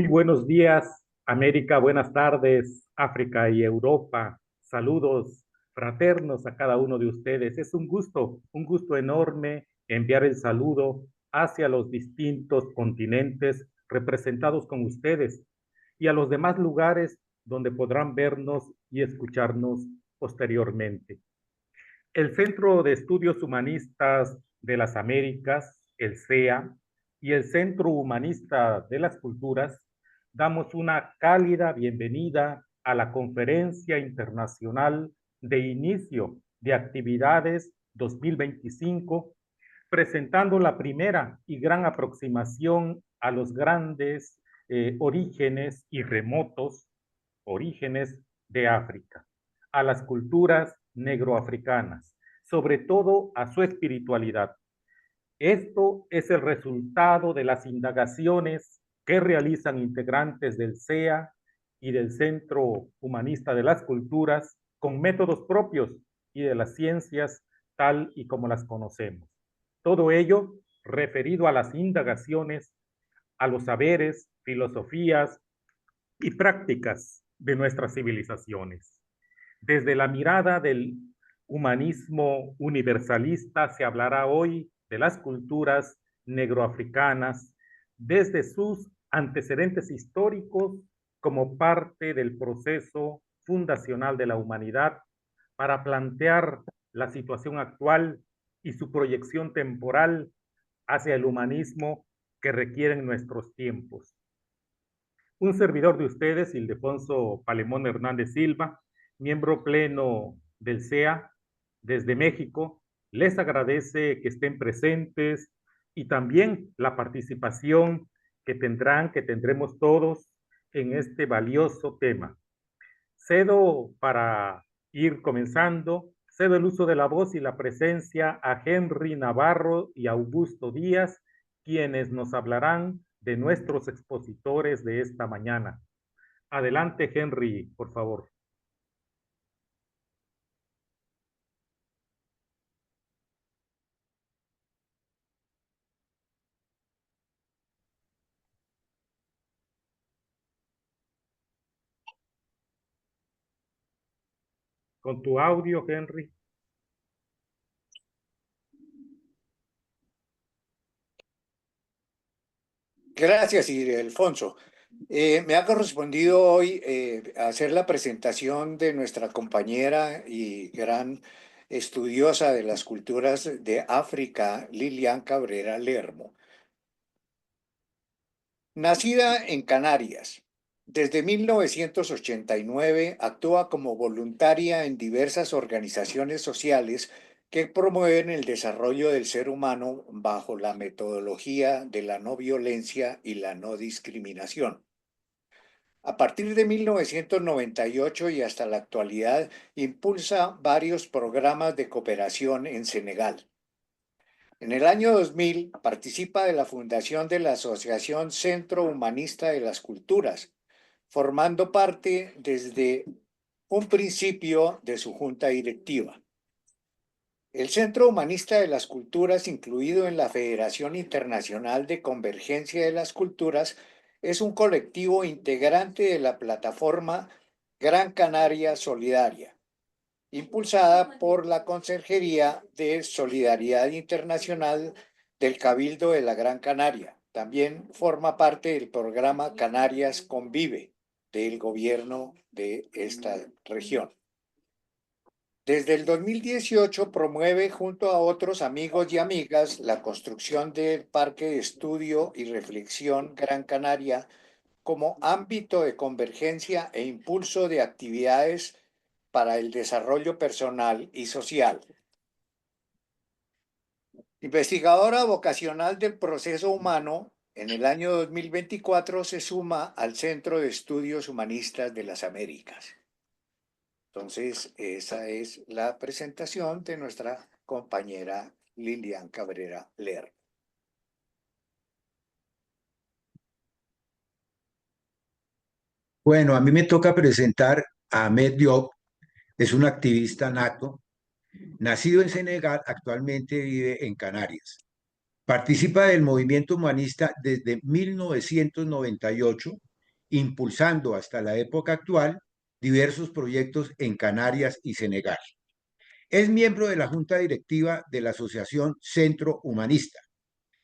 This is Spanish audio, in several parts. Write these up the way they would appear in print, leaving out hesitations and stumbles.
Muy buenos días, América, buenas tardes, África y Europa. Saludos fraternos a cada uno de ustedes. Es un gusto enorme enviar el saludo hacia los distintos continentes representados con ustedes y a los demás lugares donde podrán vernos y escucharnos posteriormente. El Centro de Estudios Humanistas de las Américas, el CEA, y el Centro Humanista de las Culturas, damos una cálida bienvenida a la Conferencia Internacional de Inicio de Actividades 2025, presentando la primera y gran aproximación a los grandes orígenes y remotos orígenes de África, a las culturas negroafricanas, sobre todo a su espiritualidad. Esto es el resultado de las indagaciones que realizan integrantes del CEA y del Centro Humanista de las Culturas con métodos propios y de las ciencias tal y como las conocemos. Todo ello referido a las indagaciones, a los saberes, filosofías y prácticas de nuestras civilizaciones. Desde la mirada del humanismo universalista se hablará hoy de las culturas negroafricanas desde sus antecedentes históricos como parte del proceso fundacional de la humanidad para plantear la situación actual y su proyección temporal hacia el humanismo que requieren nuestros tiempos. Un servidor de ustedes, Ildefonso Palemón Hernández Silva, miembro pleno del CEA desde México, les agradece que estén presentes y también la participación que tendremos todos en este valioso tema. Cedo para ir comenzando, cedo el uso de la voz y la presencia a Henry Navarro y Augusto Díaz, quienes nos hablarán de nuestros expositores de esta mañana. Adelante, Henry, por favor. Con tu audio, Henry. Gracias, Ildefonso. Me ha correspondido hoy hacer la presentación de nuestra compañera y gran estudiosa de las culturas de África, Lilian Cabrera Lermo. Nacida en Canarias, desde 1989 actúa como voluntaria en diversas organizaciones sociales que promueven el desarrollo del ser humano bajo la metodología de la no violencia y la no discriminación. A partir de 1998 y hasta la actualidad, impulsa varios programas de cooperación en Senegal. En el año 2000 participa de la fundación de la Asociación Centro Humanista de las Culturas, formando parte desde un principio de su junta directiva. El Centro Humanista de las Culturas, incluido en la Federación Internacional de Convergencia de las Culturas, es un colectivo integrante de la plataforma Gran Canaria Solidaria, impulsada por la Consejería de Solidaridad Internacional del Cabildo de la Gran Canaria. También forma parte del programa Canarias Convive del gobierno de esta región. Desde el 2018 promueve junto a otros amigos y amigas la construcción del Parque de Estudio y Reflexión Gran Canaria como ámbito de convergencia e impulso de actividades para el desarrollo personal y social. Investigadora vocacional del proceso humano, en el año 2024 se suma al Centro de Estudios Humanistas de las Américas. Entonces, esa es la presentación de nuestra compañera Lilian Cabrera Lermo. Bueno, a mí me toca presentar a Ahmed Diop, es un activista nato, nacido en Senegal, actualmente vive en Canarias. Participa del movimiento humanista desde 1998 impulsando hasta la época actual diversos proyectos en Canarias y Senegal. Es miembro de la Junta Directiva de la Asociación Centro Humanista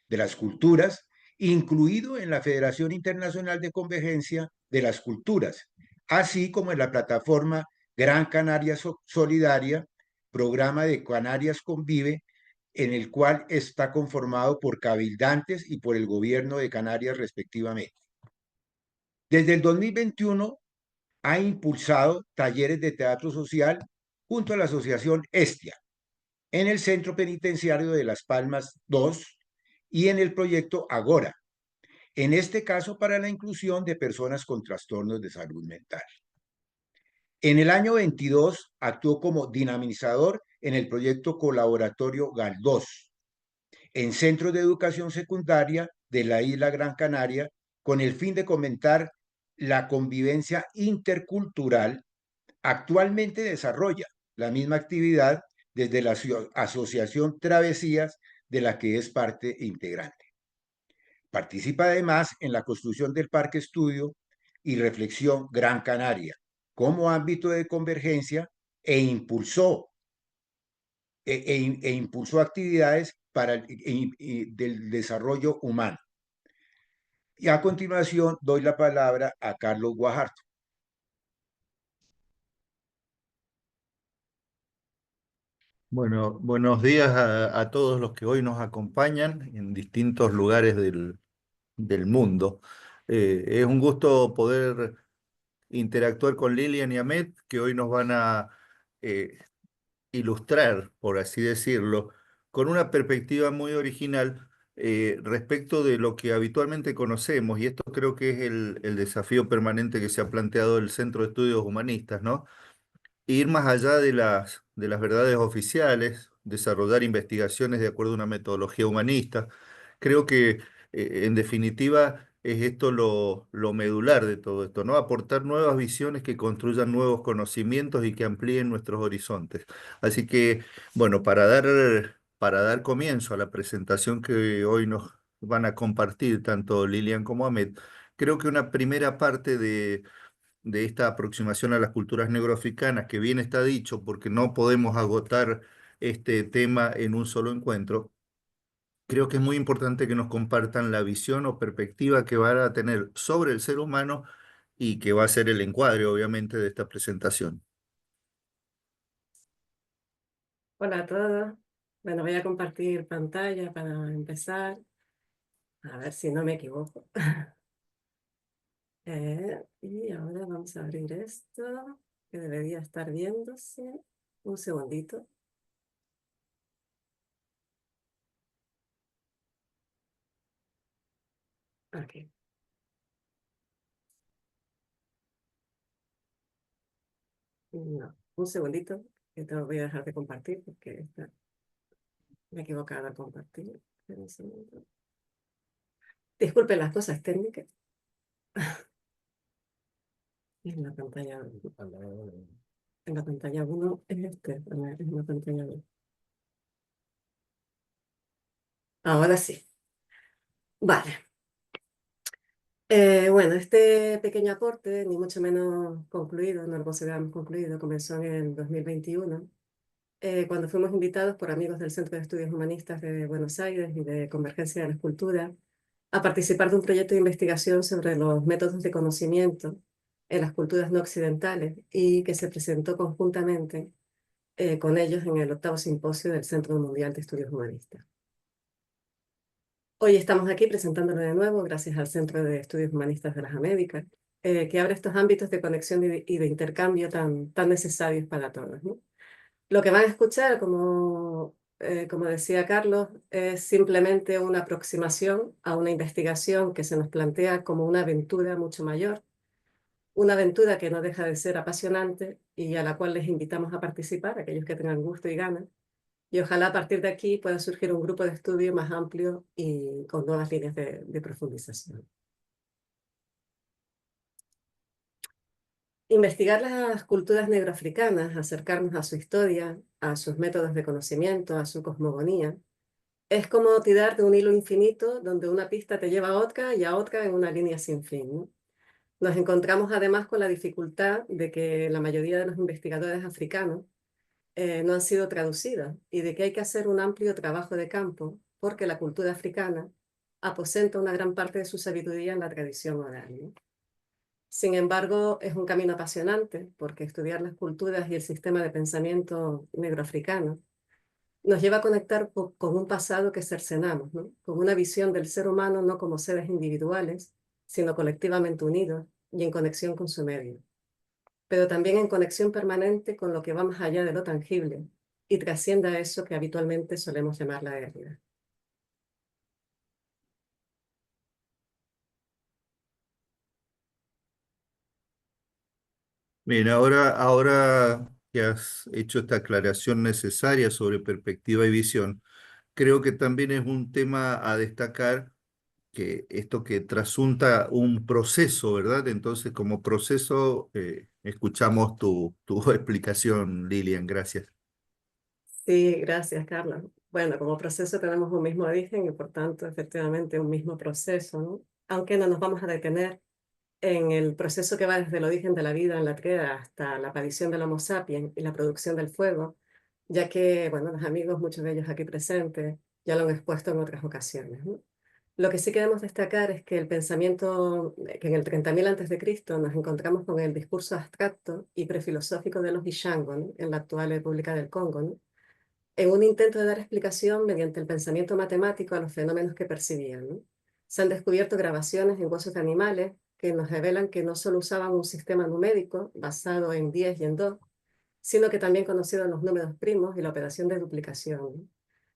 de las Culturas, incluido en la Federación Internacional de Convergencia de las Culturas, así como en la plataforma Gran Canaria Solidaria, programa de Canarias Convive, en el cual está conformado por cabildantes y por el gobierno de Canarias respectivamente. Desde el 2021 ha impulsado talleres de teatro social junto a la Asociación Estia, en el Centro Penitenciario de Las Palmas 2 y en el proyecto Agora, en este caso para la inclusión de personas con trastornos de salud mental. En el año 22 actuó como dinamizador en el proyecto colaboratorio GAL2, en centros de educación secundaria de la isla Gran Canaria, con el fin de fomentar la convivencia intercultural. Actualmente desarrolla la misma actividad desde la Asociación Travesías, de la que es parte integrante. Participa además en la construcción del Parque Estudio y Reflexión Gran Canaria como ámbito de convergencia e impulsó actividades para del desarrollo humano. Y a continuación doy la palabra a Carlos Guajardo. Bueno, buenos días a todos los que hoy nos acompañan en distintos lugares del mundo. Es un gusto poder interactuar con Lilian y Ahmed, que hoy nos van a eh, ilustrar, por así decirlo, con una perspectiva muy original respecto de lo que habitualmente conocemos, y esto creo que es el desafío permanente que se ha planteado el Centro de Estudios Humanistas, ¿no? Ir más allá de las verdades oficiales, desarrollar investigaciones de acuerdo a una metodología humanista. Creo que, en definitiva, es esto lo medular de todo esto, ¿no? Aportar nuevas visiones que construyan nuevos conocimientos y que amplíen nuestros horizontes. Así que, bueno, para dar comienzo a la presentación que hoy nos van a compartir tanto Lilian como Ahmed, creo que una primera parte de esta aproximación a las culturas negroafricanas, que bien está dicho, porque no podemos agotar este tema en un solo encuentro, creo que es muy importante que nos compartan la visión o perspectiva que van a tener sobre el ser humano y que va a ser el encuadre, obviamente, de esta presentación. Hola a todos. Bueno, voy a compartir pantalla para empezar. A ver si no me equivoco. Y ahora vamos a abrir esto, que debería estar viéndose. Un segundito. Ok. No, un segundito, que te voy a dejar de compartir porque me he equivocado al compartir. Espera un segundo. Disculpen las cosas técnicas. En la pantalla 1 es en la pantalla 2. Ahora sí. Vale. Bueno, este pequeño aporte, ni mucho menos concluido, no lo consideramos concluido, comenzó en el 2021, cuando fuimos invitados por amigos del Centro de Estudios Humanistas de Buenos Aires y de Convergencia de las Culturas a participar de un proyecto de investigación sobre los métodos de conocimiento en las culturas no occidentales y que se presentó conjuntamente con ellos en el 8º simposio del Centro Mundial de Estudios Humanistas. Hoy estamos aquí presentándolo de nuevo gracias al Centro de Estudios Humanistas de las Américas, que abre estos ámbitos de conexión y de intercambio tan necesarios para todos, ¿no? Lo que van a escuchar, como decía Carlos, es simplemente una aproximación a una investigación que se nos plantea como una aventura mucho mayor, una aventura que no deja de ser apasionante y a la cual les invitamos a participar, aquellos que tengan gusto y ganas. Y ojalá a partir de aquí pueda surgir un grupo de estudio más amplio y con nuevas líneas de profundización. Investigar las culturas negroafricanas, acercarnos a su historia, a sus métodos de conocimiento, a su cosmogonía, es como tirar de un hilo infinito donde una pista te lleva a otra y a otra en una línea sin fin, ¿no? Nos encontramos además con la dificultad de que la mayoría de los investigadores africanos no han sido traducidas y de que hay que hacer un amplio trabajo de campo porque la cultura africana aposenta una gran parte de su sabiduría en la tradición oral, ¿no? Sin embargo, es un camino apasionante porque estudiar las culturas y el sistema de pensamiento negroafricano nos lleva a conectar con un pasado que cercenamos, ¿no? Con una visión del ser humano no como seres individuales, sino colectivamente unidos y en conexión con su medio, pero también en conexión permanente con lo que va más allá de lo tangible y trascienda a eso que habitualmente solemos llamar la realidad. Bien, ahora que has hecho esta aclaración necesaria sobre perspectiva y visión, creo que también es un tema a destacar que esto que trasunta un proceso, ¿verdad? Entonces, como proceso, escuchamos tu explicación, Lilian, gracias. Sí, gracias, Carla. Bueno, como proceso tenemos un mismo origen y por tanto, efectivamente, un mismo proceso, ¿no? Aunque no nos vamos a detener en el proceso que va desde el origen de la vida en la Tierra hasta la aparición del Homo sapiens y la producción del fuego, ya que, bueno, los amigos, muchos de ellos aquí presentes, ya lo han expuesto en otras ocasiones, ¿no? Lo que sí queremos destacar es que el pensamiento, que en el 30.000 a.C. nos encontramos con el discurso abstracto y prefilosófico de los Ishango, ¿no? En la actual República del Congo, ¿no? En un intento de dar explicación mediante el pensamiento matemático a los fenómenos que percibían, ¿no? Se han descubierto grabaciones en huesos de animales que nos revelan que no solo usaban un sistema numérico basado en 10 y en 2, sino que también conocieron los números primos y la operación de duplicación, ¿no?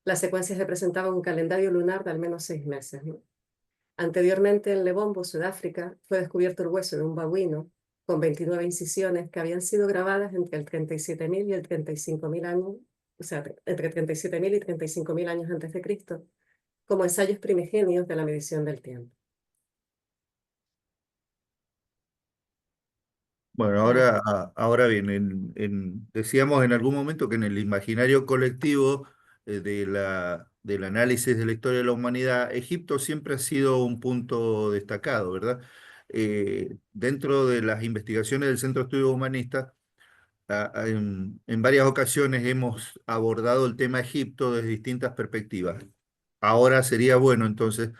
Las secuencias representaban un calendario lunar de al menos 6 meses, ¿no? Anteriormente en Lebombo, Sudáfrica, fue descubierto el hueso de un babuino con 29 incisiones que habían sido grabadas entre el 37.000 y el 35.000 años, o sea, entre 37.000 y 35.000 años antes de Cristo, como ensayos primigenios de la medición del tiempo. Bueno, Vamos. ahora bien, decíamos en algún momento que en el imaginario colectivo del análisis de la historia de la humanidad, Egipto siempre ha sido un punto destacado, ¿verdad? Dentro de las investigaciones del Centro de Estudios Humanistas, en varias ocasiones hemos abordado el tema Egipto desde distintas perspectivas. Ahora sería bueno entonces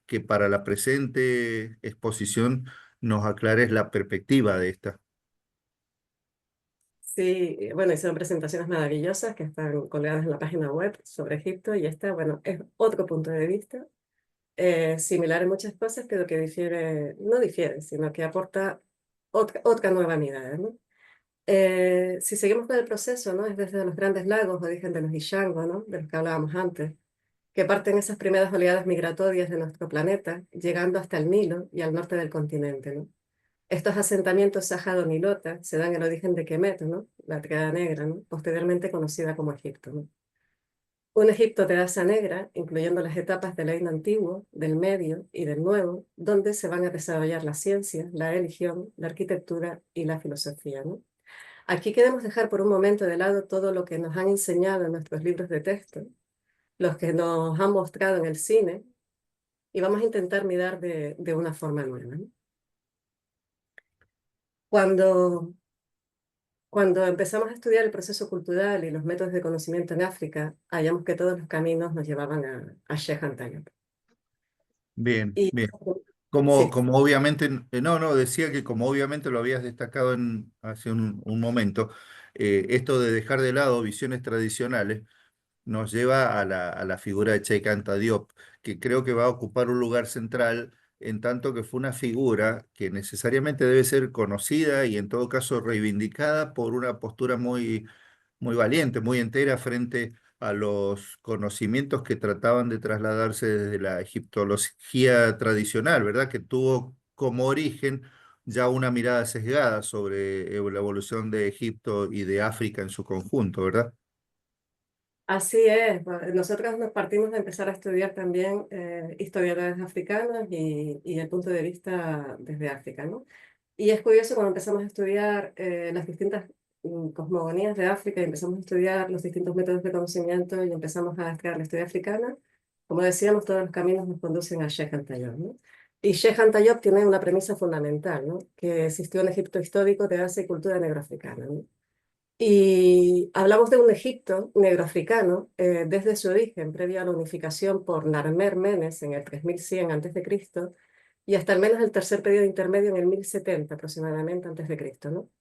que para la presente exposición nos aclares la perspectiva de esta. Sí, bueno, hicieron presentaciones maravillosas que están colgadas en la página web sobre Egipto y esta, bueno, es otro punto de vista, similar en muchas cosas, pero que difiere, no difiere, sino que aporta otra nueva mirada, ¿no? Si seguimos con el proceso, ¿no? Es desde los Grandes Lagos, origen de los Ishango, ¿no? De los que hablábamos antes, que parten esas primeras oleadas migratorias de nuestro planeta, llegando hasta el Nilo y al norte del continente, ¿no? Estos asentamientos sajado-nilota se dan en el origen de Kemet, ¿no? La Triada Negra, ¿no? Posteriormente conocida como Egipto, ¿no? Un Egipto de raza negra, incluyendo las etapas del reino antiguo, del medio y del nuevo, donde se van a desarrollar la ciencia, la religión, la arquitectura y la filosofía, ¿no? Aquí queremos dejar por un momento de lado todo lo que nos han enseñado en nuestros libros de texto, los que nos han mostrado en el cine, y vamos a intentar mirar de una forma nueva, ¿no? Cuando, cuando empezamos a estudiar el proceso cultural y los métodos de conocimiento en África, hallamos que todos los caminos nos llevaban a Sheikh Anta Diop. Bien, Y bien. sí, Como obviamente, no, decía que como obviamente lo habías destacado hace un momento, esto de dejar de lado visiones tradicionales nos lleva a la figura de Cheikh Anta Diop, que creo que va a ocupar un lugar central en tanto que fue una figura que necesariamente debe ser conocida y en todo caso reivindicada por una postura muy valiente, muy entera frente a los conocimientos que trataban de trasladarse desde la egiptología tradicional, ¿verdad? Que tuvo como origen ya una mirada sesgada sobre la evolución de Egipto y de África en su conjunto, ¿verdad? así es. Bueno, nosotros nos partimos de empezar a estudiar también historiadores africanos y el punto de vista desde África, ¿no? Y es curioso cuando empezamos a estudiar las distintas cosmogonías de África y empezamos a estudiar los distintos métodos de conocimiento y empezamos a estudiar la historia africana, como decíamos, todos los caminos nos conducen a Sheikh Anta Diop, ¿no? Y Shehan Tayeb tiene una premisa fundamental, ¿no? Que existió un Egipto histórico de base y cultura negroafricana, ¿no? Y hablamos de un Egipto negroafricano desde su origen, previo a la unificación por Narmer Menes en el 3100 a.C. y hasta al menos el tercer periodo intermedio en el 1070 aproximadamente a.C., ¿no?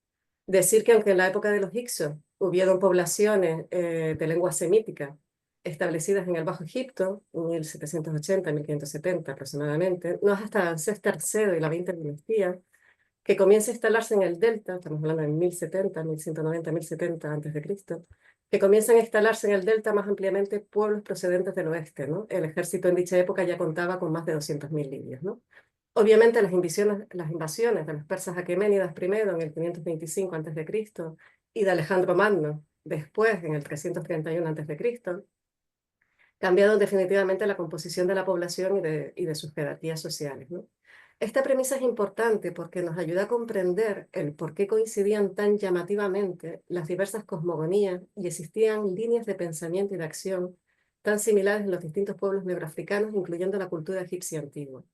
Decir que aunque en la época de los Hyksos hubieron poblaciones de lengua semítica establecidas en el Bajo Egipto, 1780-1570 aproximadamente, no es hasta Ramsés III y la 20 dinastía que comienza a instalarse en el delta, estamos hablando de 1070, 1190, 1070 a.C., que comienzan a instalarse en el delta más ampliamente pueblos procedentes del oeste, ¿no? El ejército en dicha época ya contaba con más de 200.000 libios, ¿no? Obviamente las invasiones de los persas aqueménidas primero en el 525 a.C. y de Alejandro Magno después en el 331 a.C., cambiaron definitivamente la composición de la población y de sus jerarquías sociales, ¿no? Esta premisa es importante porque nos ayuda a comprender el por qué coincidían tan llamativamente las diversas cosmogonías y existían líneas de pensamiento y de acción tan similares en los distintos pueblos negroafricanos, incluyendo la cultura egipcia antigua.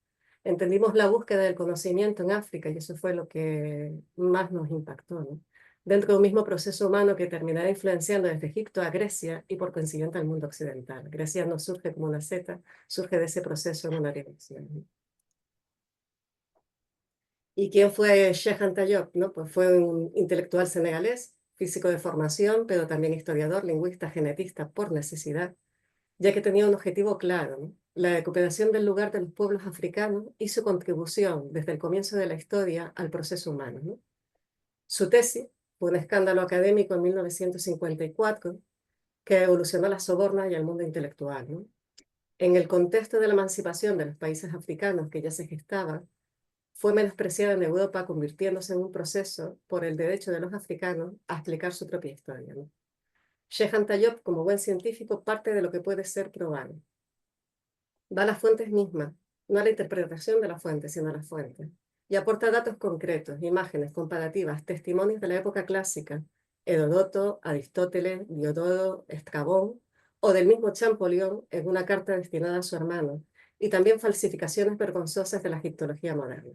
Entendimos la búsqueda del conocimiento en África y eso fue lo que más nos impactó, ¿no? Dentro de un mismo proceso humano que terminará influenciando desde Egipto a Grecia y por consiguiente al mundo occidental. Grecia no surge como una zeta, surge de ese proceso en una dirección, ¿no? ¿Y quién fue Shehan Tayeb? ¿No? Pues fue un intelectual senegalés, físico de formación, pero también historiador, lingüista, genetista por necesidad, ya que tenía un objetivo claro, ¿no? La recuperación del lugar de los pueblos africanos y su contribución desde el comienzo de la historia al proceso humano, ¿no? Su tesis fue un escándalo académico en 1954 que evolucionó a la soborna y al mundo intelectual, ¿no? En el contexto de la emancipación de los países africanos que ya se gestaba, fue menospreciada en Europa, convirtiéndose en un proceso por el derecho de los africanos a explicar su propia historia, ¿no? Shehan Tayeb, como buen científico, parte de lo que puede ser probado. Va a las fuentes mismas, no a la interpretación de la fuente, sino a las fuentes, y aporta datos concretos, imágenes, comparativas, testimonios de la época clásica, Heródoto, Aristóteles, Diodoro, Estrabón, o del mismo Champollion en una carta destinada a su hermano, y también falsificaciones vergonzosas de la egiptología moderna.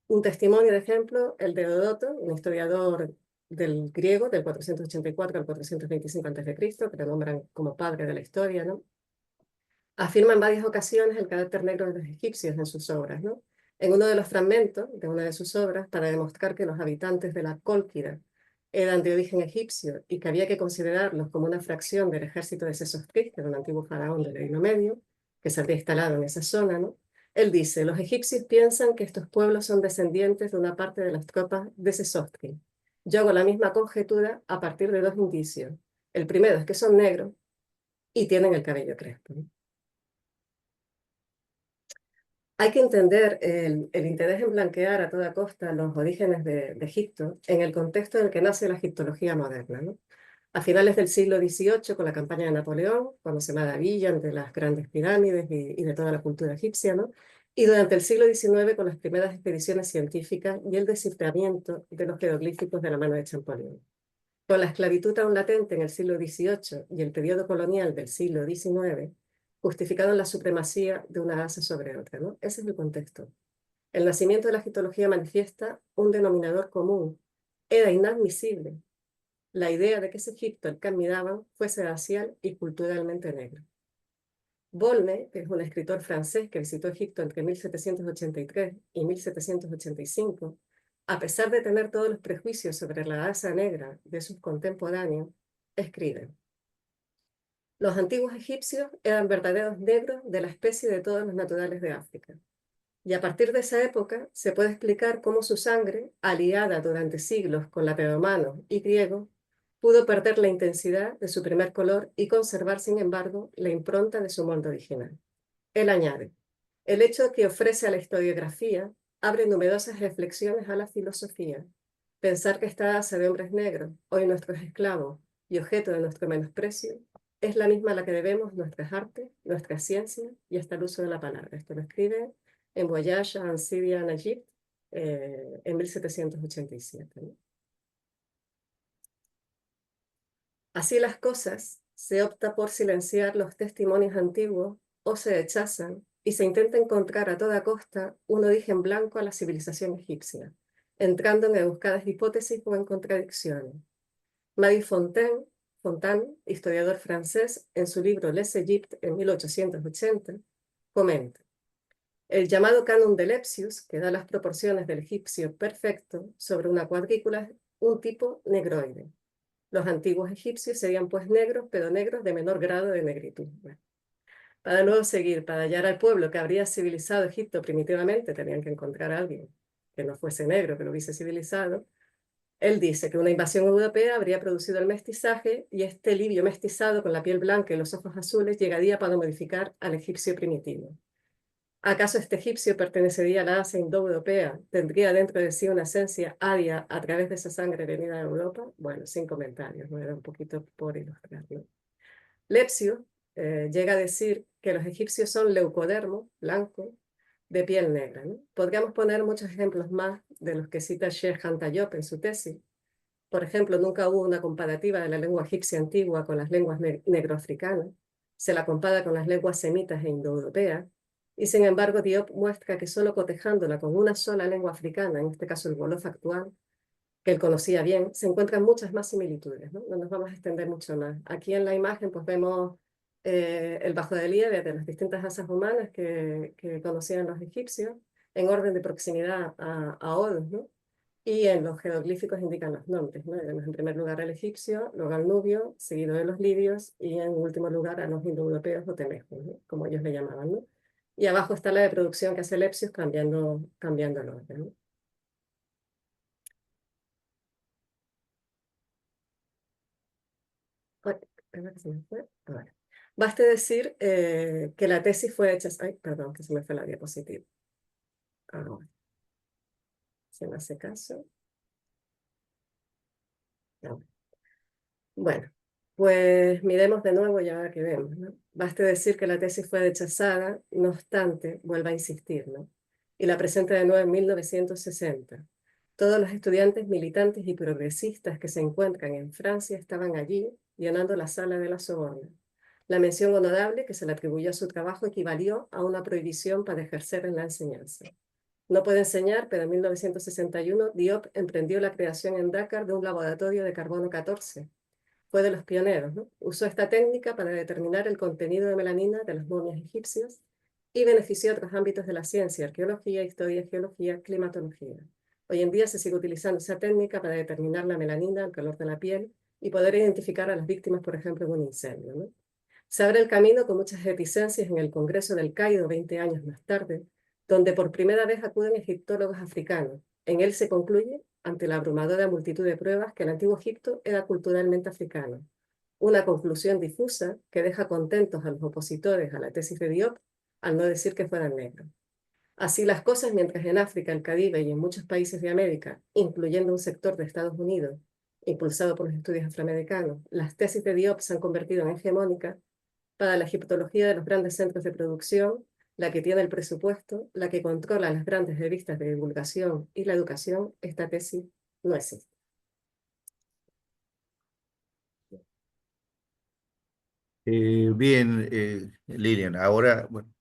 Un testimonio de ejemplo, el de Heródoto, un historiador del griego del 484 al 425 a.C., que le nombran como padre de la historia, ¿no? Afirma en varias ocasiones el carácter negro de los egipcios en sus obras, ¿no? En uno de los fragmentos de una de sus obras, para demostrar que los habitantes de la Cólquida eran de origen egipcio y que había que considerarlos como una fracción del ejército de Sesostris, que era un antiguo faraón del Reino Medio, que se había instalado en esa zona, ¿no? Él dice, los egipcios piensan que estos pueblos son descendientes de una parte de las tropas de Sesostris. Yo hago la misma conjetura a partir de dos indicios. El primero es que son negros y tienen el cabello crespo, ¿no? Hay que entender el interés en blanquear a toda costa los orígenes de Egipto en el contexto en el que nace la egiptología moderna, ¿no? A finales del siglo XVIII, con la campaña de Napoleón, cuando se maravillan de las grandes pirámides y de toda la cultura egipcia, ¿no? Y durante el siglo XIX, con las primeras expediciones científicas y el desciframiento de los jeroglíficos de la mano de Champollion. Con la esclavitud aún latente en el siglo XVIII y el periodo colonial del siglo XIX, justificaron la supremacía de una raza sobre otra, ¿no? Ese es el contexto. El nacimiento de la egiptología manifiesta un denominador común. Era inadmisible la idea de que ese Egipto al que admiraban fuese racial y culturalmente negro. Volney, que es un escritor francés que visitó Egipto entre 1783 y 1785, a pesar de tener todos los prejuicios sobre la raza negra de sus contemporáneos, escribe: los antiguos egipcios eran verdaderos negros de la especie de todos los naturales de África. Y a partir de esa época se puede explicar cómo su sangre, aliada durante siglos con la de romanos y griegos, pudo perder la intensidad de su primer color y conservar, sin embargo, la impronta de su molde original. Él añade, el hecho que ofrece a la historiografía abre numerosas reflexiones a la filosofía. Pensar que esta raza de hombres negros, hoy nuestros esclavos y objeto de nuestro menosprecio, es la misma a la que debemos nuestras artes, nuestra ciencia y hasta el uso de la palabra. Esto lo escribe en Voyage en Syria en Egypt en 1787. ¿No? Así las cosas, se opta por silenciar los testimonios antiguos o se rechazan y se intenta encontrar a toda costa un origen blanco a la civilización egipcia, entrando en rebuscadas hipótesis o en contradicciones. Marie Fontaine, historiador francés, en su libro Les Egyptes en 1880, comenta: el llamado canon de Lepsius, que da las proporciones del egipcio perfecto sobre una cuadrícula, es un tipo negroide. Los antiguos egipcios serían pues negros, pero negros de menor grado de negritud. Bueno, para luego seguir, para hallar al pueblo que habría civilizado Egipto primitivamente, tenían que encontrar a alguien que no fuese negro, que lo hubiese civilizado. Él dice que una invasión europea habría producido el mestizaje y este libio mestizado con la piel blanca y los ojos azules llegaría para modificar al egipcio primitivo. ¿Acaso este egipcio pertenecería a la Asia indoeuropea? ¿Tendría dentro de sí una esencia aria a través de esa sangre venida de Europa? Bueno, sin comentarios, ¿no? Era un poquito por ilustrar, ¿no? Lepsius llega a decir que los egipcios son leucodermos, blancos, de piel negra, ¿no? Podríamos poner muchos ejemplos más de los que cita Sheikh Anta Diop en su tesis. Por ejemplo, nunca hubo una comparativa de la lengua egipcia antigua con las lenguas negroafricanas. Se la compara con las lenguas semitas e indoeuropeas. Y sin embargo, Diop muestra que solo cotejándola con una sola lengua africana, en este caso el wolof actual, que él conocía bien, se encuentran muchas más similitudes, ¿no? No nos vamos a extender mucho más. Aquí en la imagen pues vemos el bajo relieve de las distintas razas humanas que conocían los egipcios en orden de proximidad a Horus, ¿no? Y en los jeroglíficos indican los nombres, ¿no? Tenemos en primer lugar al egipcio, luego al nubio, seguido de los libios y en último lugar a los indoeuropeos o temejos, ¿no? Como ellos le llamaban, ¿no? Y abajo está la de producción que hace Lepsius cambiando el orden, ¿no? Ay, espera que se me fue. Ahora. Baste decir que la tesis fue hecha... Ay, perdón, que se me fue la diapositiva. Ahora, si me hace caso. Ahora. Bueno, pues miremos de nuevo ya que vemos, ¿no? Baste decir que la tesis fue rechazada, no obstante, vuelvo a insistir, ¿no? Y la presenta de nuevo en 1960. Todos los estudiantes militantes y progresistas que se encuentran en Francia estaban allí, llenando la sala de la Sorbona. La mención honorable que se le atribuyó a su trabajo equivalió a una prohibición para ejercer en la enseñanza. No puede enseñar, pero en 1961 Diop emprendió la creación en Dakar de un laboratorio de carbono 14. Fue de los pioneros, ¿no? Usó esta técnica para determinar el contenido de melanina de las momias egipcias y benefició a otros ámbitos de la ciencia: arqueología, historia, geología, climatología. Hoy en día se sigue utilizando esa técnica para determinar la melanina, el color de la piel y poder identificar a las víctimas, por ejemplo, en un incendio, ¿no? Se abre el camino con muchas reticencias en el Congreso del Cairo 20 años más tarde, donde por primera vez acuden egiptólogos africanos. En él se concluye, ante la abrumadora multitud de pruebas, que el antiguo Egipto era culturalmente africano. Una conclusión difusa que deja contentos a los opositores a la tesis de Diop, al no decir que fueran negros. Así las cosas, mientras en África, el Caribe y en muchos países de América, incluyendo un sector de Estados Unidos, impulsado por los estudios afroamericanos, las tesis de Diop se han convertido en hegemónicas, para la egiptología de los grandes centros de producción, la que tiene el presupuesto, la que controla las grandes revistas de divulgación y la educación, esta tesis no existe. Bien, Lilian, ahora, bueno,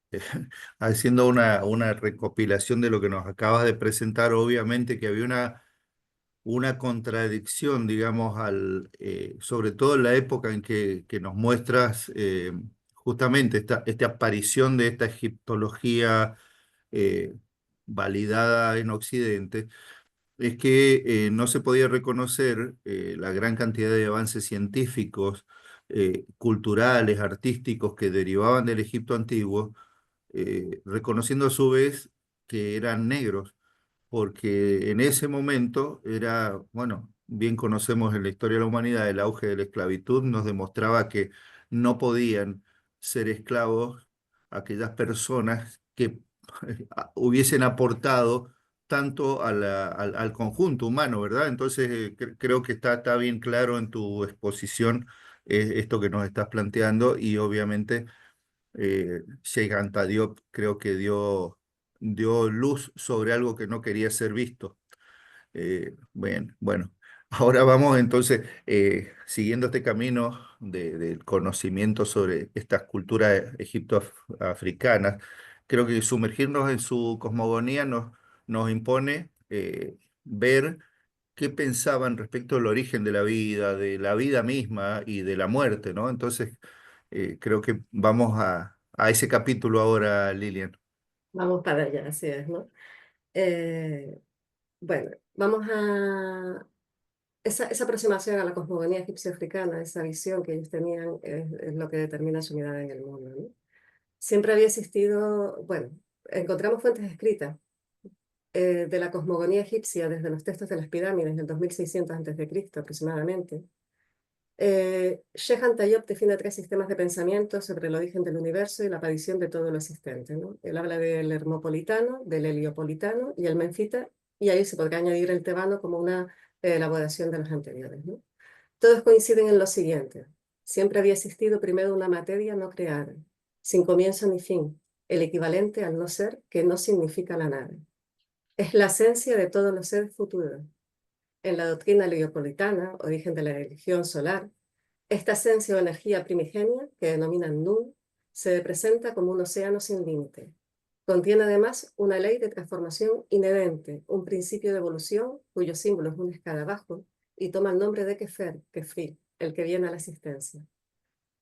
haciendo una recopilación de lo que nos acabas de presentar, obviamente que había una contradicción, digamos, sobre todo en la época en que nos muestras justamente esta aparición de esta egiptología eh, validada en Occidente, es que no se podía reconocer la gran cantidad de avances científicos, culturales, artísticos que derivaban del Egipto antiguo, reconociendo a su vez que eran negros, porque en ese momento era, bueno, bien conocemos en la historia de la humanidad, el auge de la esclavitud nos demostraba que no podían ser esclavos aquellas personas que hubiesen aportado tanto al conjunto humano, ¿verdad? Entonces, creo que está bien claro en tu exposición esto que nos estás planteando y obviamente Sheikh Anta Diop creo que dio luz sobre algo que no quería ser visto. Bueno, ahora vamos entonces siguiendo este camino del conocimiento sobre estas culturas egiptoafricanas. creo que sumergirnos en su cosmogonía nos impone ver qué pensaban respecto al origen de la vida misma y de la muerte, ¿no? Entonces, creo que vamos a ese capítulo ahora, Lilian. Vamos para allá, así es, ¿no? Eh, bueno, vamos a... esa aproximación a la cosmogonía egipcio-africana, esa visión que ellos tenían, es lo que determina su mirada en el mundo, ¿no? Siempre había existido, bueno, encontramos fuentes escritas de la cosmogonía egipcia desde los textos de las pirámides del 2600 a.C. aproximadamente. Shehan Tayyop define 3 sistemas de pensamiento sobre el origen del universo y la aparición de todo lo existente, ¿no? Él habla del hermopolitano, del heliopolitano y el menfita, y ahí se podría añadir el tebano como una elaboración de los anteriores, ¿no? Todos coinciden en lo siguiente: siempre había existido primero una materia no creada, sin comienzo ni fin, el equivalente al no ser, que no significa la nada. Es la esencia de todos los seres futuros. En la doctrina heliopolitana, origen de la religión solar, esta esencia o energía primigenia, que denominan Nun, se presenta como un océano sin límite. Contiene además una ley de transformación inherente, un principio de evolución cuyo símbolo es un escarabajo y toma el nombre de Kefer, Kefri, el que viene a la existencia.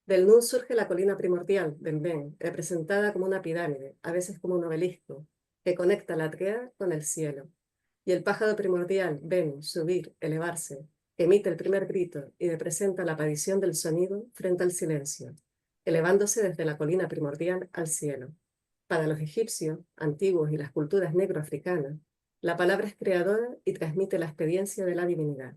Del Nun surge la colina primordial, Benben, representada como una pirámide, a veces como un obelisco, que conecta la tierra con el cielo. Y el pájaro primordial, Ben, subir, elevarse, que emite el primer grito y representa la aparición del sonido frente al silencio, elevándose desde la colina primordial al cielo. Para los egipcios, antiguos y las culturas negroafricanas, la palabra es creadora y transmite la experiencia de la divinidad.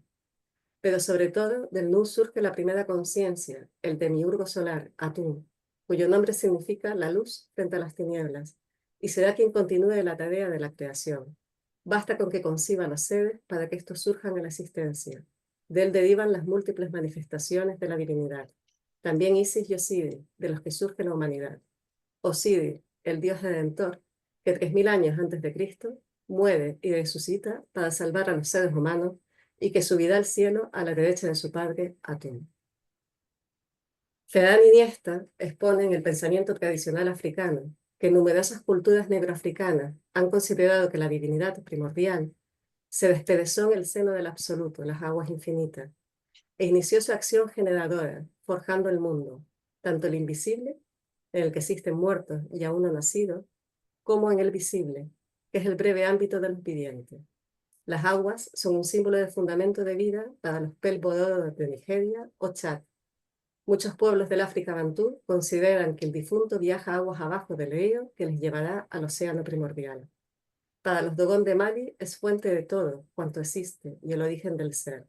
Pero sobre todo, del Nu surge la primera conciencia, el demiurgo solar, Atún, cuyo nombre significa la luz frente a las tinieblas, y será quien continúe la tarea de la creación. Basta con que conciba los seres para que estos surjan a la existencia. De él derivan las múltiples manifestaciones de la divinidad. También Isis y Osiris, de los que surge la humanidad. Osiris, el dios redentor, que 3000 años antes de Cristo muere y resucita para salvar a los seres humanos y que subirá al cielo a la derecha de su padre, Atún. Ferran Iniesta expone en el pensamiento tradicional africano que numerosas culturas negroafricanas han considerado que la divinidad primordial se despedazó en el seno del absoluto, las aguas infinitas, e inició su acción generadora, forjando el mundo, tanto el invisible, en el que existen muertos y aún no nacidos, como en el visible, que es el breve ámbito del viviente. Las aguas son un símbolo de fundamento de vida para los Pelbodoros de Nigeria o Chad. Muchos pueblos del África Bantú consideran que el difunto viaja aguas abajo del río que les llevará al océano primordial. Para los Dogon de Mali es fuente de todo cuanto existe y el origen del ser.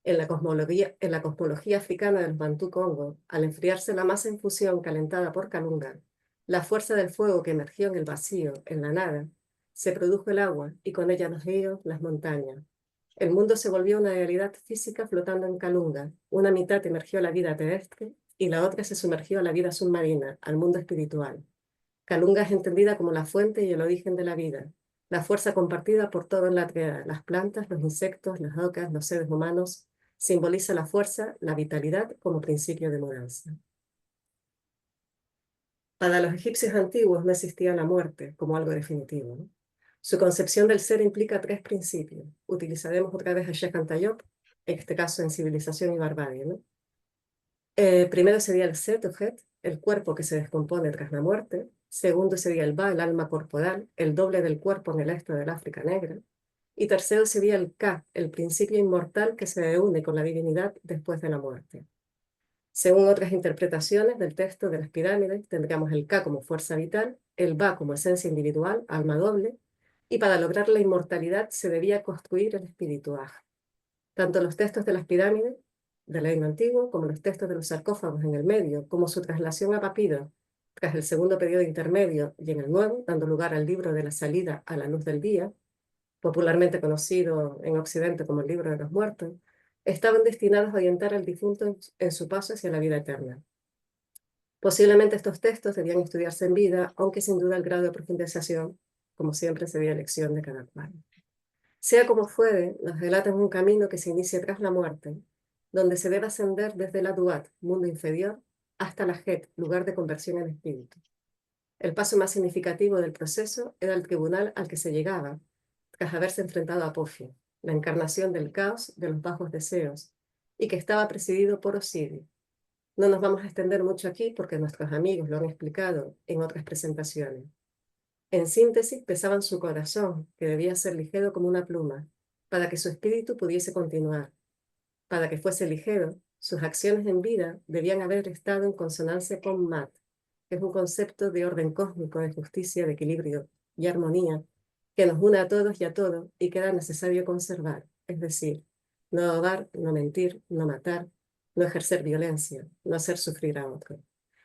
En la cosmología africana del Bantú Congo, al enfriarse la masa en fusión calentada por Kalunga, la fuerza del fuego que emergió en el vacío, en la nada, se produjo el agua y con ella los ríos, las montañas. El mundo se volvió una realidad física flotando en Kalunga. Una mitad emergió a la vida terrestre y la otra se sumergió a la vida submarina, al mundo espiritual. Kalunga es entendida como la fuente y el origen de la vida, la fuerza compartida por todo en la tierra, las plantas, los insectos, las rocas, los seres humanos. Simboliza la fuerza, la vitalidad como principio de mudanza. Para los egipcios antiguos no existía la muerte como algo definitivo, ¿no? Su concepción del ser implica 3 principios. Utilizaremos otra vez a Shehan Tayyop, en este caso en Civilización y Barbarie, ¿no? Primero sería el Set o Het, el cuerpo que se descompone tras la muerte. Segundo sería el Ba, el alma corporal, el doble del cuerpo en el este del África Negra. Y tercero sería el Ka, el principio inmortal que se reúne con la divinidad después de la muerte. Según otras interpretaciones del texto de las pirámides, tendríamos el Ka como fuerza vital, el Ba como esencia individual, alma doble, y para lograr la inmortalidad se debía construir el espíritu Aj. Tanto los textos de las pirámides del reino antiguo como los textos de los sarcófagos en el medio, como su traslación a papiro tras el segundo periodo intermedio y en el nuevo, dando lugar al libro de la salida a la luz del día, popularmente conocido en Occidente como el libro de los muertos, estaban destinados a orientar al difunto en su paso hacia la vida eterna. Posiblemente estos textos debían estudiarse en vida, aunque sin duda el grado de profundización, como siempre, sería elección de cada cual. Sea como fuere, nos relatan un camino que se inicia tras la muerte, donde se debe ascender desde la Duat, mundo inferior, hasta la Het, lugar de conversión en espíritu. El paso más significativo del proceso era el tribunal al que se llegaba, tras haberse enfrentado a Pofio, la encarnación del caos de los bajos deseos, y que estaba presidido por Osirio. No nos vamos a extender mucho aquí porque nuestros amigos lo han explicado en otras presentaciones. En síntesis, pesaban su corazón, que debía ser ligero como una pluma, para que su espíritu pudiese continuar. Para que fuese ligero, sus acciones en vida debían haber estado en consonancia con Mat, que es un concepto de orden cósmico, de justicia, de equilibrio y armonía, que nos une a todos y a todo y que era necesario conservar, es decir, no robar, no mentir, no matar, no ejercer violencia, no hacer sufrir a otro.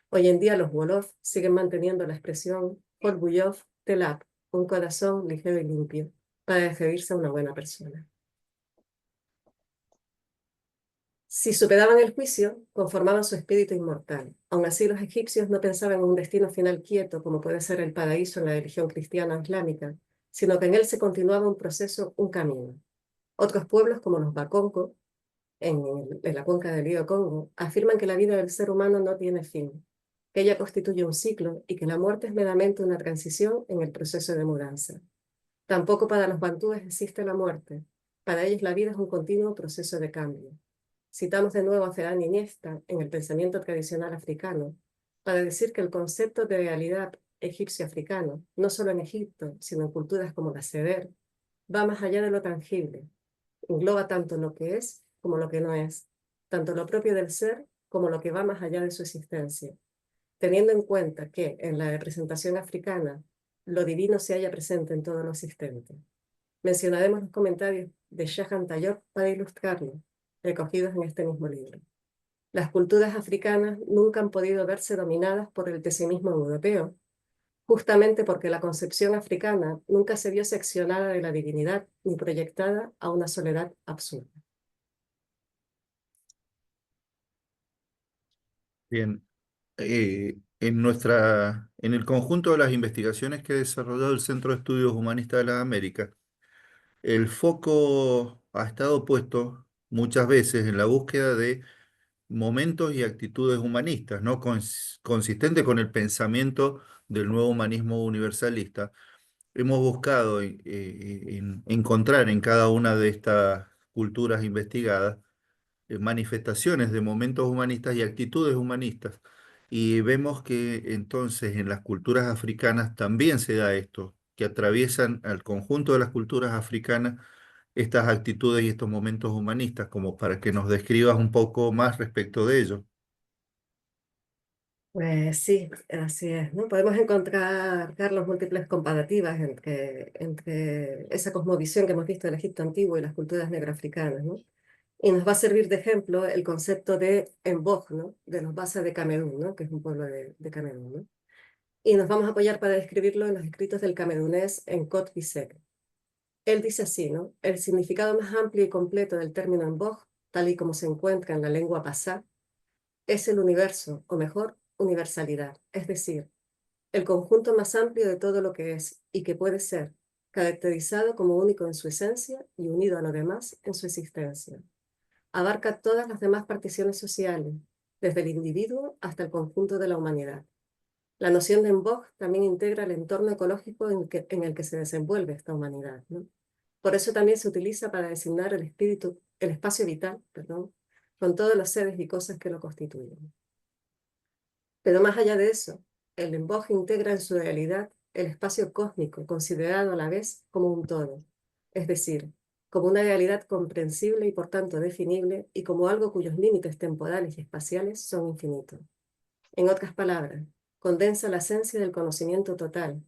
Hoy en día los Wolof siguen manteniendo la expresión Kolbuyov Telap, un corazón ligero y limpio, para referirse a una buena persona. Si superaban el juicio, conformaban su espíritu inmortal. Aun así, los egipcios no pensaban en un destino final quieto, como puede ser el paraíso en la religión cristiana islámica, sino que en él se continuaba un proceso, un camino. Otros pueblos, como los Bakongo, en la cuenca del río Congo, afirman que la vida del ser humano no tiene fin, que ella constituye un ciclo y que la muerte es meramente una transición en el proceso de mudanza. Tampoco para los bantúes existe la muerte. Para ellos la vida es un continuo proceso de cambio. Citamos de nuevo a Ferran Iniesta en el pensamiento tradicional africano para decir que el concepto de realidad egipcio-africano, no solo en Egipto, sino en culturas como la Sever, va más allá de lo tangible. Engloba tanto lo que es como lo que no es, tanto lo propio del ser como lo que va más allá de su existencia. Teniendo en cuenta que en la representación africana lo divino se halla presente en todo lo existente. Mencionaremos los comentarios de Shahan Tayob para ilustrarlo, recogidos en este mismo libro. Las culturas africanas nunca han podido verse dominadas por el pesimismo europeo, justamente porque la concepción africana nunca se vio seccionada de la divinidad ni proyectada a una soledad absurda. Bien, en el conjunto de las investigaciones que ha desarrollado el Centro de Estudios Humanistas de las Américas, el foco ha estado puesto muchas veces en la búsqueda de momentos y actitudes humanistas, ¿no? Consistente con el pensamiento del nuevo humanismo universalista. Hemos buscado encontrar en cada una de estas culturas investigadas manifestaciones de momentos humanistas y actitudes humanistas. Y vemos que entonces en las culturas africanas también se da esto, que atraviesan al conjunto de las culturas africanas estas actitudes y estos momentos humanistas, como para que nos describas un poco más respecto de ello. Pues sí, así es, ¿no? Podemos encontrar, Carlos, múltiples comparativas entre esa cosmovisión que hemos visto del Egipto antiguo y las culturas negroafricanas, ¿no? Y nos va a servir de ejemplo el concepto de Mbog, ¿no? De los Bassa de Camerún, ¿no? Que es un pueblo de Camerún, ¿no? Y nos vamos a apoyar para describirlo en los escritos del camerunés Nkot Bisek. Él dice así, ¿no? El significado más amplio y completo del término Mbog, tal y como se encuentra en la lengua pasá, es el universo, o mejor, universalidad, es decir, el conjunto más amplio de todo lo que es y que puede ser, caracterizado como único en su esencia y unido a lo demás en su existencia. Abarca todas las demás particiones sociales, desde el individuo hasta el conjunto de la humanidad. La noción de Mbog también integra el entorno ecológico en el que se desenvuelve esta humanidad, ¿no? Por eso también se utiliza para designar el espacio vital, perdón, con todos los seres y cosas que lo constituyen. Pero más allá de eso, el Mbog integra en su realidad el espacio cósmico, considerado a la vez como un todo, es decir, como una realidad comprensible y por tanto definible y como algo cuyos límites temporales y espaciales son infinitos. En otras palabras, condensa la esencia del conocimiento total,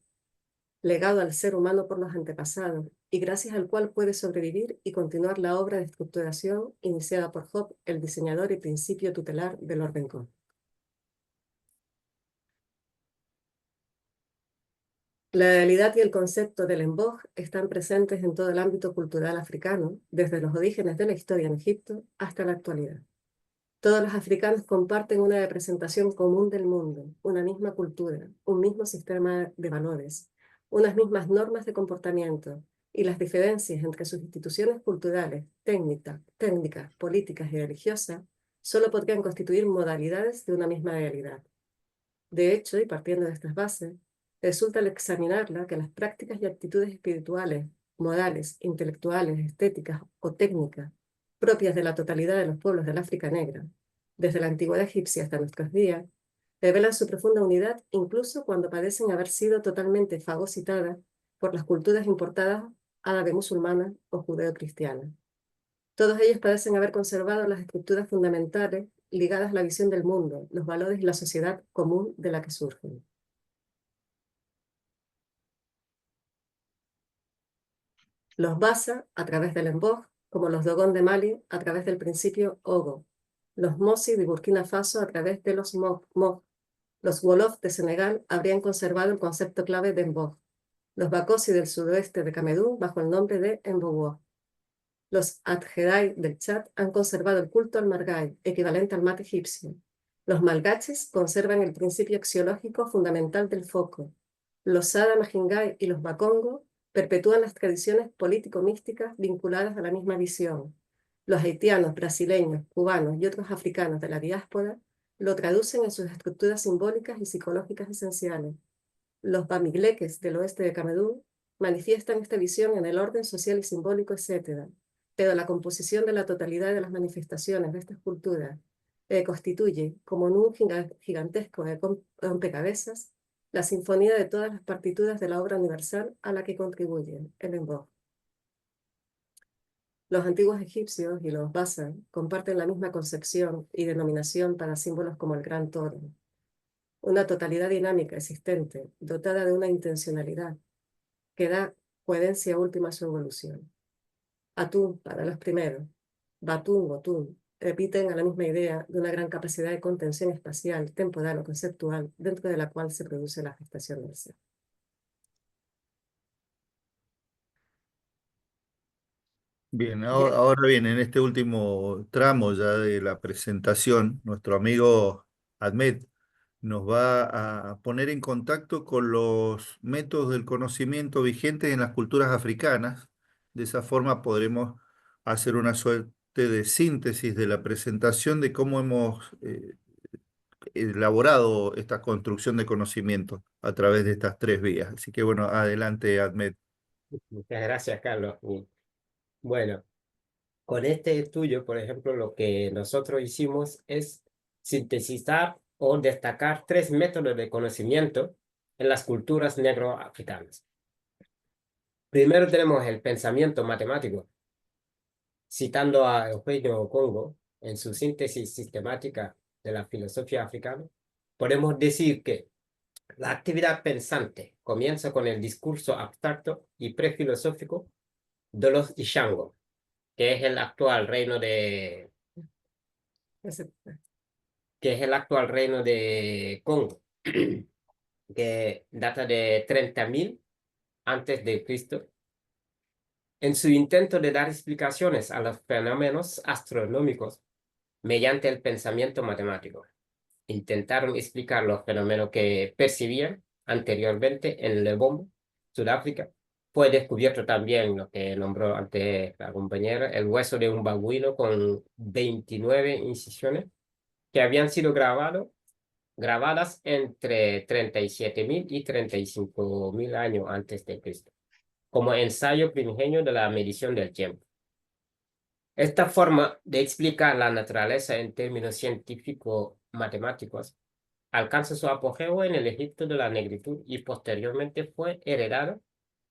legado al ser humano por los antepasados y gracias al cual puede sobrevivir y continuar la obra de estructuración iniciada por Job, el diseñador y principio tutelar del orden cósmico. La realidad y el concepto del Mbog están presentes en todo el ámbito cultural africano, desde los orígenes de la historia en Egipto hasta la actualidad. Todos los africanos comparten una representación común del mundo, una misma cultura, un mismo sistema de valores, unas mismas normas de comportamiento, y las diferencias entre sus instituciones culturales, técnicas, políticas y religiosas solo podrían constituir modalidades de una misma realidad. De hecho, y partiendo de estas bases, Resulta al examinarla que las prácticas y actitudes espirituales, morales, intelectuales, estéticas o técnicas propias de la totalidad de los pueblos del África negra, desde la antigüedad egipcia hasta nuestros días, revelan su profunda unidad incluso cuando parecen haber sido totalmente fagocitadas por las culturas importadas árabe-musulmanas o judeo-cristianas. Todos ellos parecen haber conservado las estructuras fundamentales ligadas a la visión del mundo, los valores y la sociedad común de la que surgen. Los Bassa a través del Mbog, como los Dogon de Mali a través del principio Ogo, los Mosi de Burkina Faso a través de los Mog, los Wolof de Senegal habrían conservado el concepto clave de Mbog, los Bakosi del sudoeste de Camerún bajo el nombre de Mbogwo. Los Adjedai del Chad han conservado el culto al Margai, equivalente al mate egipcio. Los Malgaches conservan el principio axiológico fundamental del foco. Los Sada Majingai y los Bakongo perpetúan las tradiciones político-místicas vinculadas a la misma visión. Los haitianos, brasileños, cubanos y otros africanos de la diáspora lo traducen en sus estructuras simbólicas y psicológicas esenciales. Los bamigleques del oeste de Camerún manifiestan esta visión en el orden social y simbólico, etc. Pero la composición de la totalidad de las manifestaciones de estas culturas constituye, como en un gigantesco rompecabezas, la sinfonía de todas las partituras de la obra universal a la que contribuye el Mbog. Los antiguos egipcios y los Bassa comparten la misma concepción y denominación para símbolos como el gran toro, una totalidad dinámica existente, dotada de una intencionalidad que da coherencia última a su evolución. Atún para los primeros, Batún o Tún, repiten a la misma idea de una gran capacidad de contención espacial, temporal o conceptual, dentro de la cual se produce la gestación del ser. Bien, Bien. ahora bien, en este último tramo ya de la presentación, nuestro amigo Ahmed nos va a poner en contacto con los métodos del conocimiento vigentes en las culturas africanas. De esa forma podremos hacer una suerte de síntesis de la presentación de cómo hemos elaborado esta construcción de conocimiento a través de estas tres vías. Así que bueno, adelante, Ahmed. Muchas gracias, Carlos. Y, bueno, con este estudio, por ejemplo, lo que nosotros hicimos es sintetizar o destacar tres métodos de conocimiento en las culturas negro-africanas. Primero tenemos el pensamiento matemático. Citando a Eugenio Congo en su síntesis sistemática de la filosofía africana, podemos decir que la actividad pensante comienza con el discurso abstracto y prefilosófico de los Ishango, que es el actual reino de Congo, que data de 30.000 antes de Cristo. En su intento de dar explicaciones a los fenómenos astronómicos mediante el pensamiento matemático, intentaron explicar los fenómenos que percibían anteriormente en Lebombo, Sudáfrica. Fue descubierto también lo que nombró antes la compañera, el hueso de un babuino con 29 incisiones que habían sido grabadas entre 37.000 y 35.000 años antes de Cristo, como ensayo primigenio de la medición del tiempo. Esta forma de explicar la naturaleza en términos científico-matemáticos alcanza su apogeo en el Egipto de la negritud y posteriormente fue heredado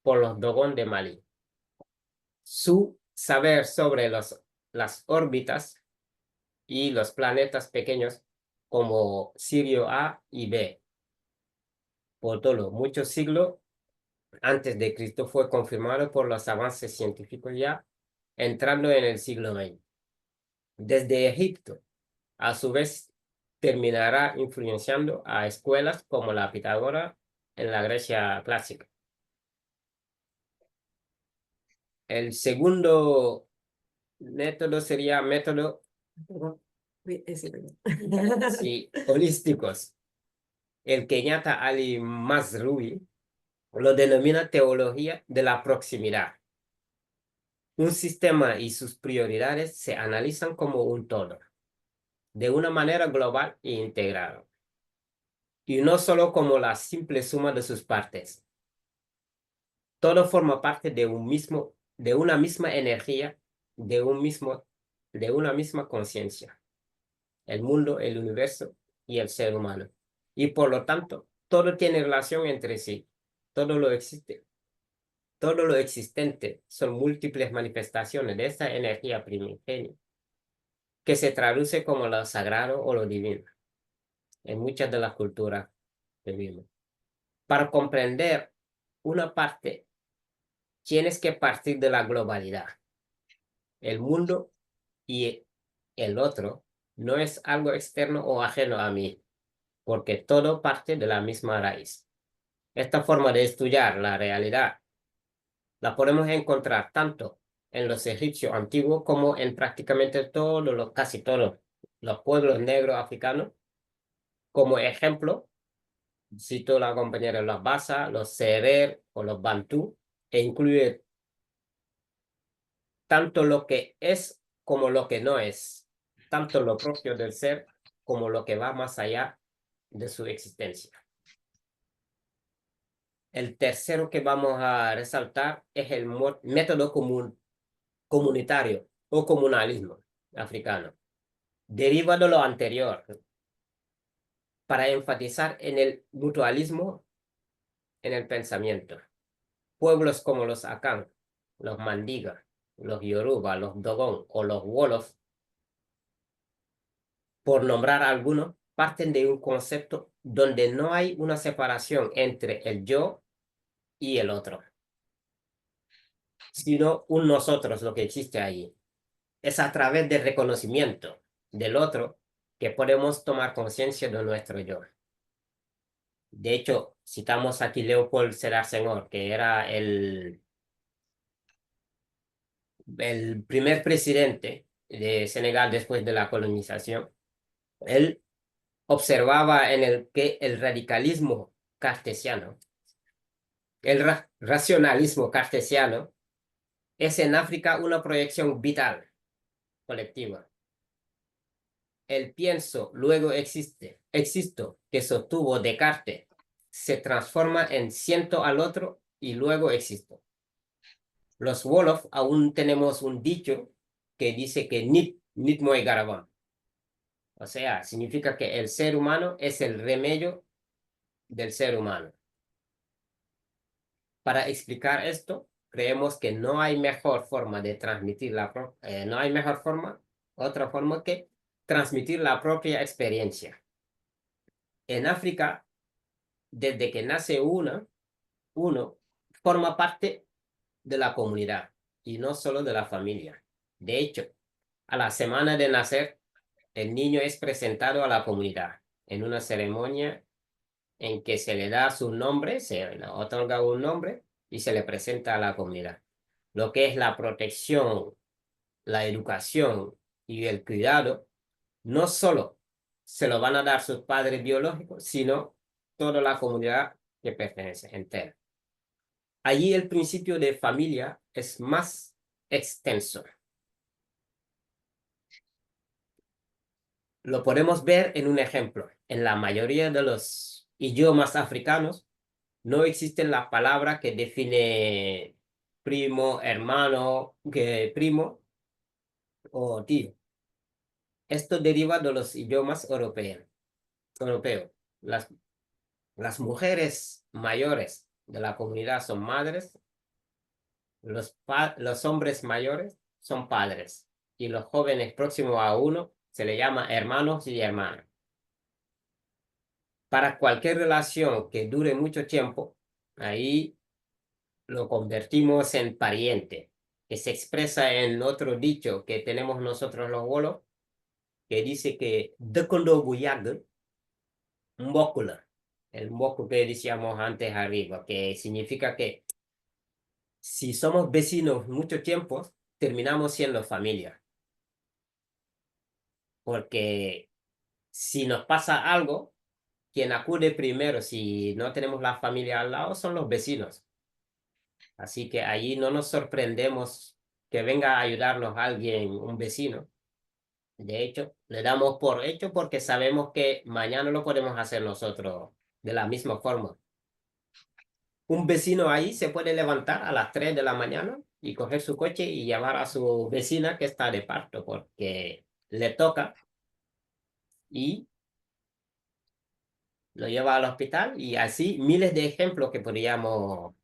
por los Dogon de Mali. Su saber sobre las órbitas y los planetas pequeños como Sirio A y B, por todos muchos siglos antes de Cristo, fue confirmado por los avances científicos ya entrando en el siglo XX. Desde Egipto, a su vez, terminará influenciando a escuelas como la Pitágora en la Grecia clásica. El segundo método sería método holísticos. El Kenyatta Ali Mazrui lo denomina teología de la proximidad. Un sistema y sus prioridades se analizan como un todo, de una manera global e integrada. y no solo como la simple suma de sus partes. Todo forma parte de una misma energía, de una misma conciencia. El mundo, el universo y el ser humano. Y por lo tanto, todo tiene relación entre sí. Todo lo existente son múltiples manifestaciones de esta energía primigenia, que se traduce como lo sagrado o lo divino en muchas de las culturas que vivimos. Para comprender una parte, tienes que partir de la globalidad. El mundo y el otro no es algo externo o ajeno a mí, porque todo parte de la misma raíz. Esta forma de estudiar la realidad la podemos encontrar tanto en los egipcios antiguos como en prácticamente casi todos los pueblos negros africanos. Como ejemplo, cito la compañera los Basa, los Serer o los Bantú, e incluye tanto lo que es como lo que no es, tanto lo propio del ser como lo que va más allá de su existencia. El tercero que vamos a resaltar es el método comunitario o comunalismo africano. Deriva de lo anterior para enfatizar en el mutualismo en el pensamiento. Pueblos como los Akan, los Mandiga, los Yoruba, los Dogon o los Wolof, por nombrar algunos, parten de un concepto donde no hay una separación entre el yo y el otro, sino un nosotros lo que existe ahí. Es a través del reconocimiento del otro que podemos tomar conciencia de nuestro yo. De hecho, citamos aquí Leopold Sédar Senghor, que era el primer presidente de Senegal después de la colonización. Él observaba que el radicalismo cartesiano, el racionalismo cartesiano, es en África una proyección vital, colectiva. El pienso, luego existo, que sostuvo Descartes, se transforma en siento al otro y luego existo. Los Wolof aún tenemos un dicho que dice que nit moy garabam. O sea, significa que el ser humano es el remedio del ser humano. Para explicar esto, creemos que no hay mejor forma de transmitir otra forma que transmitir la propia experiencia. En África, desde que nace uno forma parte de la comunidad y no solo de la familia. De hecho, a la semana de nacer, el niño es presentado a la comunidad en una ceremonia en que se le da su nombre, se le otorga un nombre y se le presenta a la comunidad. Lo que es la protección, la educación y el cuidado, no solo se lo van a dar sus padres biológicos, sino toda la comunidad que pertenece entera. Allí el principio de familia es más extenso. Lo podemos ver en un ejemplo. En la mayoría de los idiomas africanos no existe la palabra que define primo, hermano, primo o tío. Esto deriva de los idiomas europeos. Las mujeres mayores de la comunidad son madres, los hombres mayores son padres y los jóvenes próximos a uno se le llama hermanos y hermanas. Para cualquier relación que dure mucho tiempo, ahí lo convertimos en pariente, que se expresa en otro dicho que tenemos nosotros los Wolof, que dice que dëkkandoo bu yàgg mbokk la. El mbokk que decíamos antes arriba, que significa que si somos vecinos mucho tiempo, terminamos siendo familia. Porque si nos pasa algo, quien acude primero, si no tenemos la familia al lado, son los vecinos. Así que allí no nos sorprendemos que venga a ayudarnos alguien, un vecino, De hecho, le damos por hecho porque sabemos que mañana lo podemos hacer nosotros de la misma forma. Un vecino ahí se puede levantar a las 3 de la mañana y coger su coche y llevar a su vecina que está de parto porque le toca y lo lleva al hospital y así miles de ejemplos que podríamos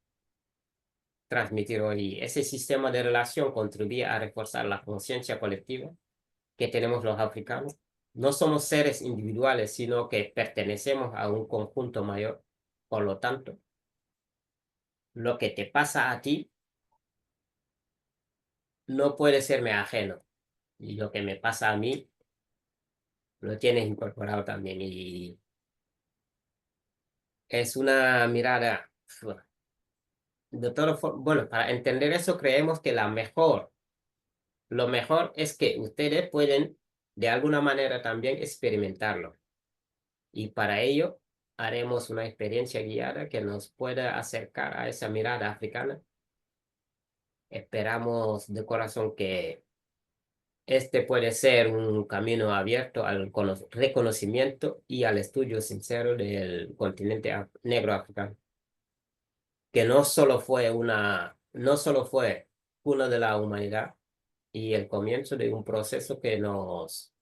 transmitir hoy. Ese sistema de relación contribuye a reforzar la conciencia colectiva que tenemos los africanos. No somos seres individuales, sino que pertenecemos a un conjunto mayor. Por lo tanto, lo que te pasa a ti no puede serme ajeno. Y lo que me pasa a mí lo tienes incorporado también. Y es una mirada de todo. Bueno, para entender eso creemos que lo mejor es que ustedes pueden de alguna manera también experimentarlo. Y para ello haremos una experiencia guiada que nos pueda acercar a esa mirada africana. Esperamos de corazón que este puede ser un camino abierto al reconocimiento y al estudio sincero del continente negro africano, que no solo fue una de la humanidad y el comienzo de un proceso que nos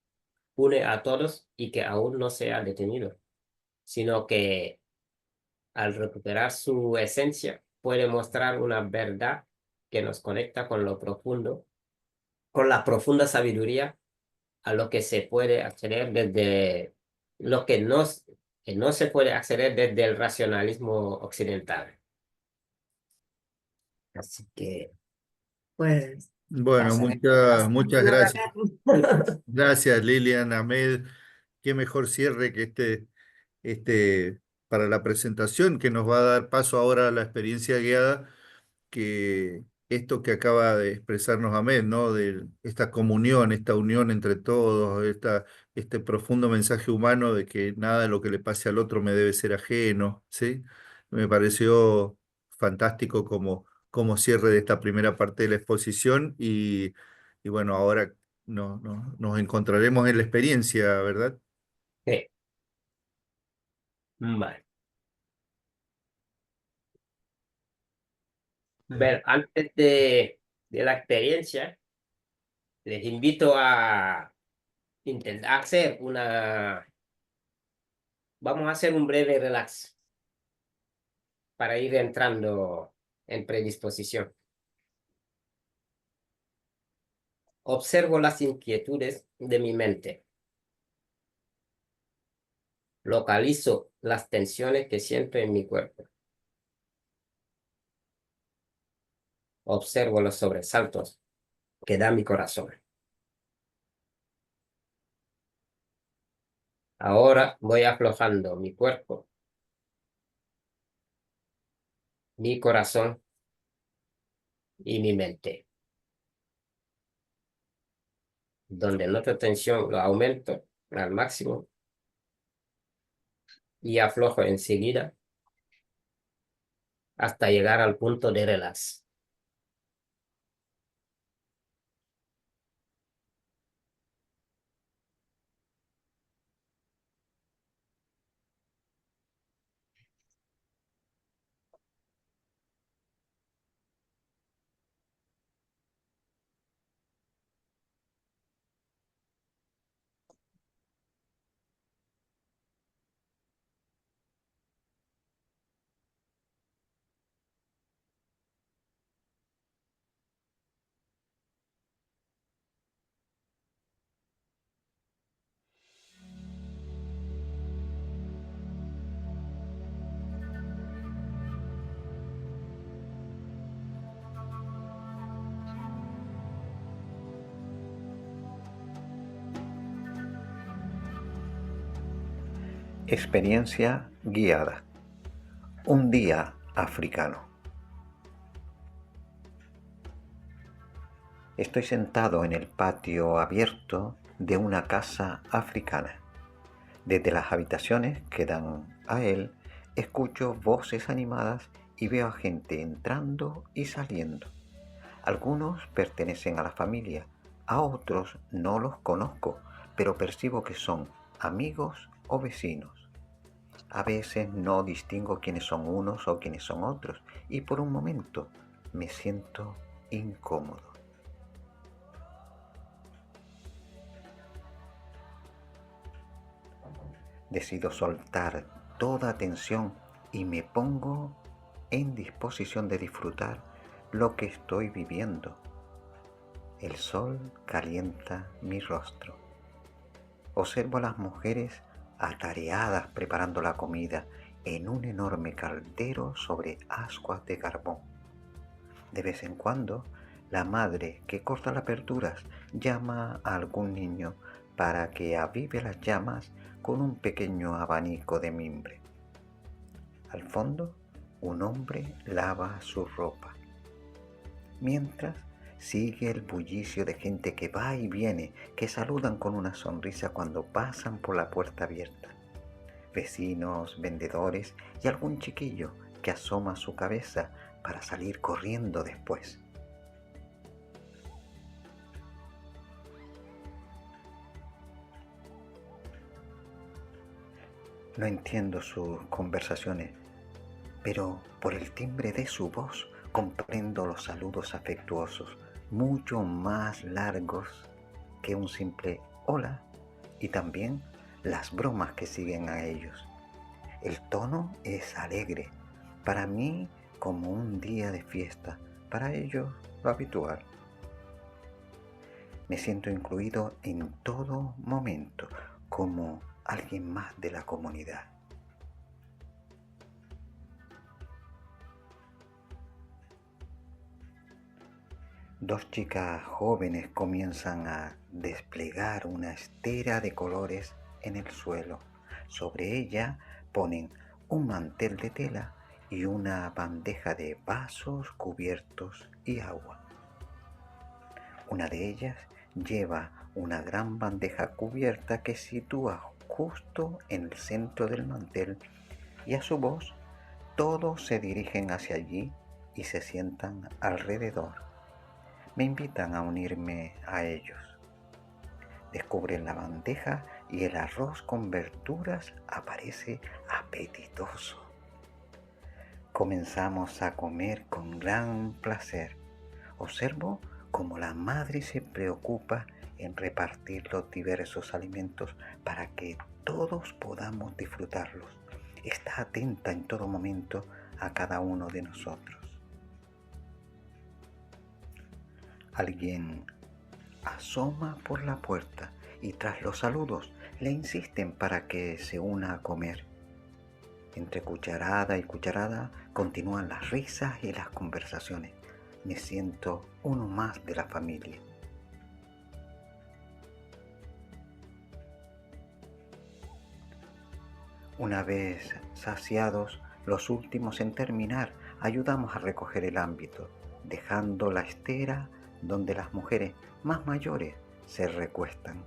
une a todos y que aún no se ha detenido, sino que al recuperar su esencia puede mostrar una verdad que nos conecta con lo profundo, con la profunda sabiduría a lo que se puede acceder desde lo que no se puede acceder desde el racionalismo occidental. Así que, Pues Bueno, pasaré la muchas semana gracias. acá. Gracias, Lilian, Ahmed. Qué mejor cierre que este para la presentación que nos va a dar paso ahora a la experiencia guiada, que esto que acaba de expresarnos Ahmed, ¿no? De esta comunión, esta unión entre todos, este profundo mensaje humano de que nada de lo que le pase al otro me debe ser ajeno, ¿sí? Me pareció fantástico como cierre de esta primera parte de la exposición y bueno, ahora nos encontraremos en la experiencia, ¿verdad? vale. Ver, antes de la experiencia, les invito a intentar vamos a hacer un breve relax para ir entrando en predisposición. Observo las inquietudes de mi mente. Localizo las tensiones que siento en mi cuerpo. Observo los sobresaltos que da mi corazón. Ahora voy aflojando mi cuerpo, mi corazón y mi mente. Donde noto tensión, lo aumento al máximo y aflojo enseguida hasta llegar al punto de relax. Experiencia guiada. Un día africano. Estoy sentado en el patio abierto de una casa africana. Desde las habitaciones que dan a él, escucho voces animadas y veo a gente entrando y saliendo. Algunos pertenecen a la familia, A otros no los conozco, pero percibo que son amigos o vecinos. A veces no distingo quiénes son unos o quiénes son otros, y por un momento me siento incómodo. Decido soltar toda tensión y me pongo en disposición de disfrutar lo que estoy viviendo. El sol calienta mi rostro. Observo a las mujeres atareadas preparando la comida en un enorme caldero sobre ascuas de carbón. De vez en cuando, la madre que corta las verduras llama a algún niño para que avive las llamas con un pequeño abanico de mimbre. Al fondo, un hombre lava su ropa. Mientras, sigue el bullicio de gente que va y viene, que saludan con una sonrisa cuando pasan por la puerta abierta. Vecinos, vendedores y algún chiquillo que asoma su cabeza para salir corriendo después. No entiendo sus conversaciones, pero por el timbre de su voz comprendo los saludos afectuosos, mucho más largos que un simple hola, y también las bromas que siguen a ellos. El tono es alegre, para mí como un día de fiesta, para ellos lo habitual. Me siento incluido en todo momento, como alguien más de la comunidad. Dos chicas jóvenes comienzan a desplegar una estera de colores en el suelo. Sobre ella ponen un mantel de tela y una bandeja de vasos, cubiertos y agua. Una de ellas lleva una gran bandeja cubierta que sitúa justo en el centro del mantel, y a su voz todos se dirigen hacia allí y se sientan alrededor. Me invitan a unirme a ellos. Descubren la bandeja y el arroz con verduras aparece apetitoso. Comenzamos a comer con gran placer. Observo cómo la madre se preocupa en repartir los diversos alimentos para que todos podamos disfrutarlos. Está atenta en todo momento a cada uno de nosotros. Alguien asoma por la puerta y tras los saludos le insisten para que se una a comer. Entre cucharada y cucharada continúan las risas y las conversaciones. Me siento uno más de la familia. Una vez saciados, los últimos en terminar, ayudamos a recoger el ámbito, dejando la estera donde las mujeres más mayores se recuestan.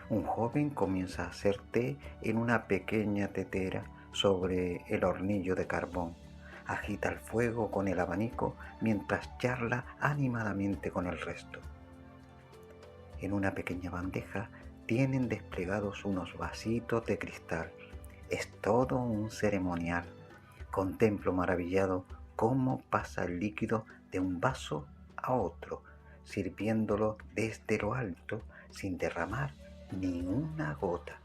Un joven comienza a hacer té en una pequeña tetera sobre el hornillo de carbón. Agita el fuego con el abanico mientras charla animadamente con el resto. En una pequeña bandeja tienen desplegados unos vasitos de cristal. Es todo un ceremonial. Contemplo maravillado cómo pasa el líquido de un vaso a otro, sirviéndolo desde lo alto sin derramar ni una gota.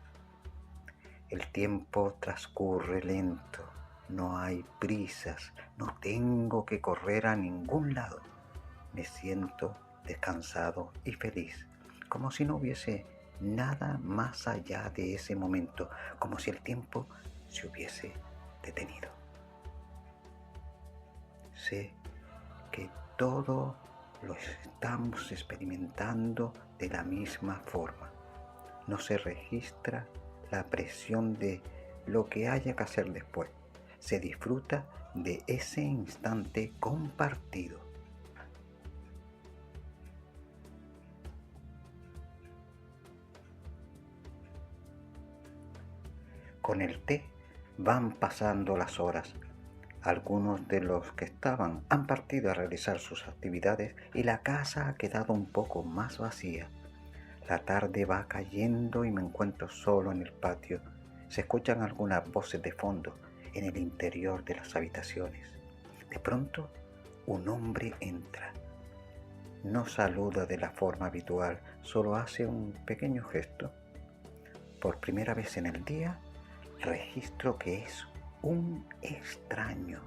El tiempo transcurre lento, no hay prisas, no tengo que correr a ningún lado. Me siento descansado y feliz, como si no hubiese nada más allá de ese momento, como si el tiempo se hubiese detenido. Sé que todo lo estamos experimentando de la misma forma. No se registra la presión de lo que haya que hacer después. Se disfruta de ese instante compartido. Con el té van pasando las horas. Algunos de los que estaban han partido a realizar sus actividades y la casa ha quedado un poco más vacía. La tarde va cayendo y me encuentro solo en el patio. Se escuchan algunas voces de fondo en el interior de las habitaciones. De pronto, un hombre entra. No saluda de la forma habitual, solo hace un pequeño gesto. Por primera vez en el día, registro que es un extraño.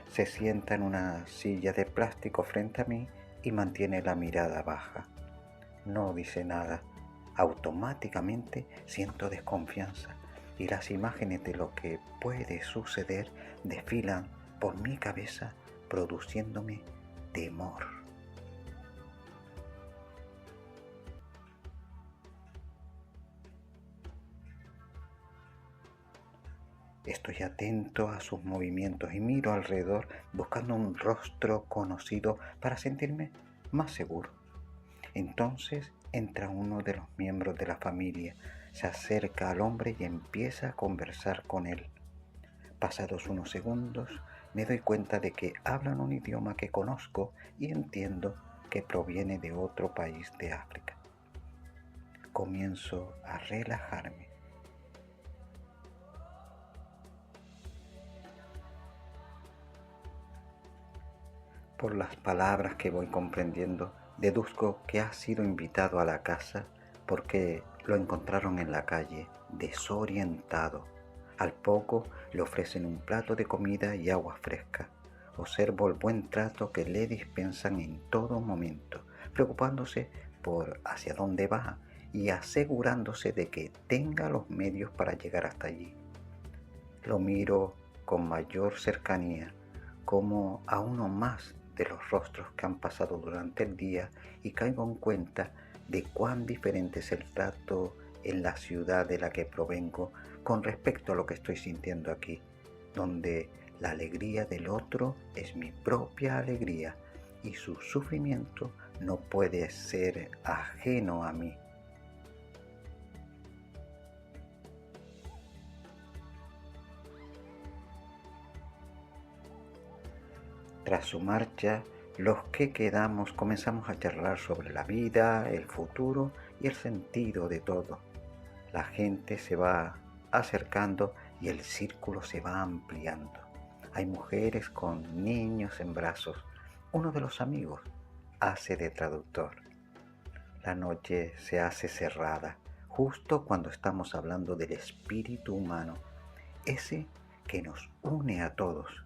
Se sienta en una silla de plástico frente a mí y mantiene la mirada baja. No dice nada. Automáticamente siento desconfianza y las imágenes de lo que puede suceder desfilan por mi cabeza, produciéndome temor. Estoy atento a sus movimientos y miro alrededor buscando un rostro conocido para sentirme más seguro. Entonces entra uno de los miembros de la familia, se acerca al hombre y empieza a conversar con él. Pasados unos segundos, me doy cuenta de que hablan un idioma que conozco y entiendo que proviene de otro país de África. Comienzo a relajarme. Por las palabras que voy comprendiendo, deduzco que ha sido invitado a la casa porque lo encontraron en la calle, desorientado. Al poco le ofrecen un plato de comida y agua fresca. Observo el buen trato que le dispensan en todo momento, preocupándose por hacia dónde va y asegurándose de que tenga los medios para llegar hasta allí. Lo miro con mayor cercanía, como a uno más de los rostros que han pasado durante el día, y caigo en cuenta de cuán diferente es el trato en la ciudad de la que provengo con respecto a lo que estoy sintiendo aquí, donde la alegría del otro es mi propia alegría y su sufrimiento no puede ser ajeno a mí. Tras su marcha, los que quedamos comenzamos a charlar sobre la vida, el futuro y el sentido de todo. La gente se va acercando y el círculo se va ampliando. Hay mujeres con niños en brazos. Uno de los amigos hace de traductor. La noche se hace cerrada, justo cuando estamos hablando del espíritu humano, ese que nos une a todos.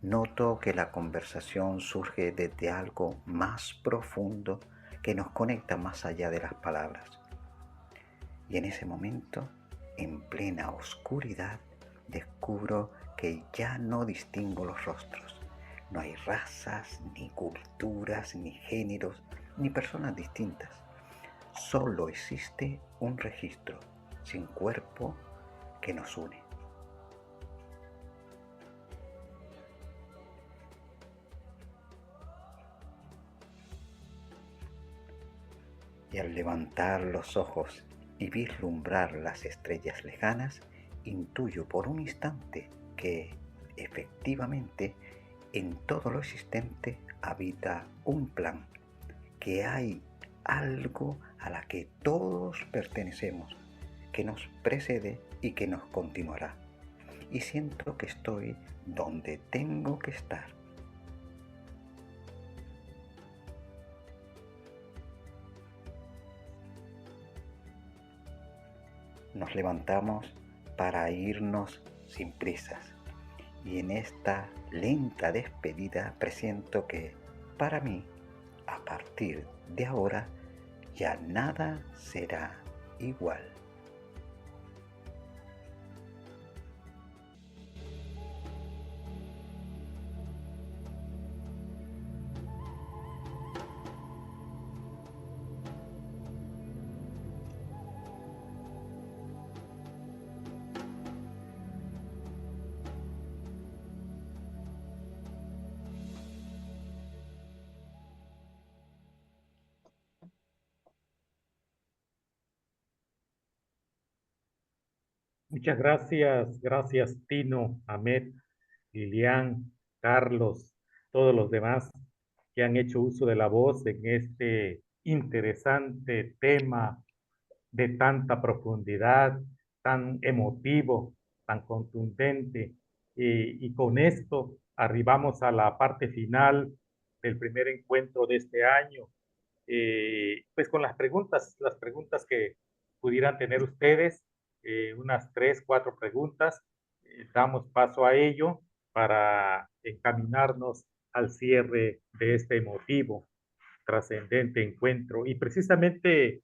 Noto que la conversación surge desde algo más profundo que nos conecta más allá de las palabras. Y en ese momento, en plena oscuridad, descubro que ya no distingo los rostros. No hay razas, ni culturas, ni géneros, ni personas distintas. Solo existe un registro sin cuerpo que nos une. Y al levantar los ojos y vislumbrar las estrellas lejanas, intuyo por un instante que, efectivamente, en todo lo existente habita un plan, que hay algo a la que todos pertenecemos, que nos precede y que nos continuará. Y siento que estoy donde tengo que estar. Nos levantamos para irnos sin prisas, y en esta lenta despedida presiento que, para mí, a partir de ahora, ya nada será igual. Muchas gracias Tino, Ahmed, Lilian, Carlos, todos los demás que han hecho uso de la voz en este interesante tema de tanta profundidad, tan emotivo, tan contundente. Y con esto arribamos a la parte final del primer encuentro de este año. Pues con las preguntas que pudieran tener ustedes, unas 3, 4 preguntas, damos paso a ello para encaminarnos al cierre de este emotivo, trascendente encuentro. Y precisamente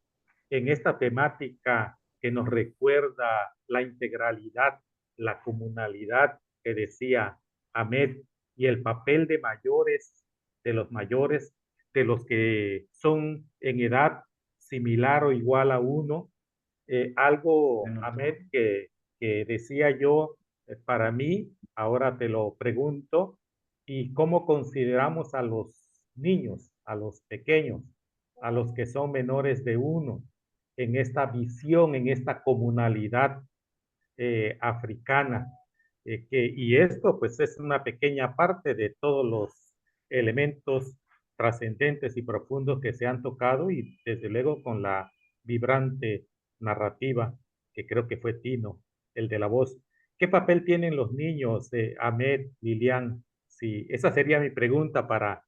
en esta temática que nos recuerda la integralidad, la comunalidad que decía Ahmed, y el papel de mayores, de los mayores, de los que son en edad similar o igual a uno. Algo, Ahmed, que decía yo, para mí, ahora te lo pregunto, ¿y cómo consideramos a los niños, a los pequeños, a los que son menores de uno, en esta visión, en esta comunalidad africana? Y esto pues es una pequeña parte de todos los elementos trascendentes y profundos que se han tocado, y desde luego con la vibrante narrativa que creo que fue Tino, el de la voz. ¿Qué papel tienen los niños, Ahmed, Lilian? Sí, esa sería mi pregunta para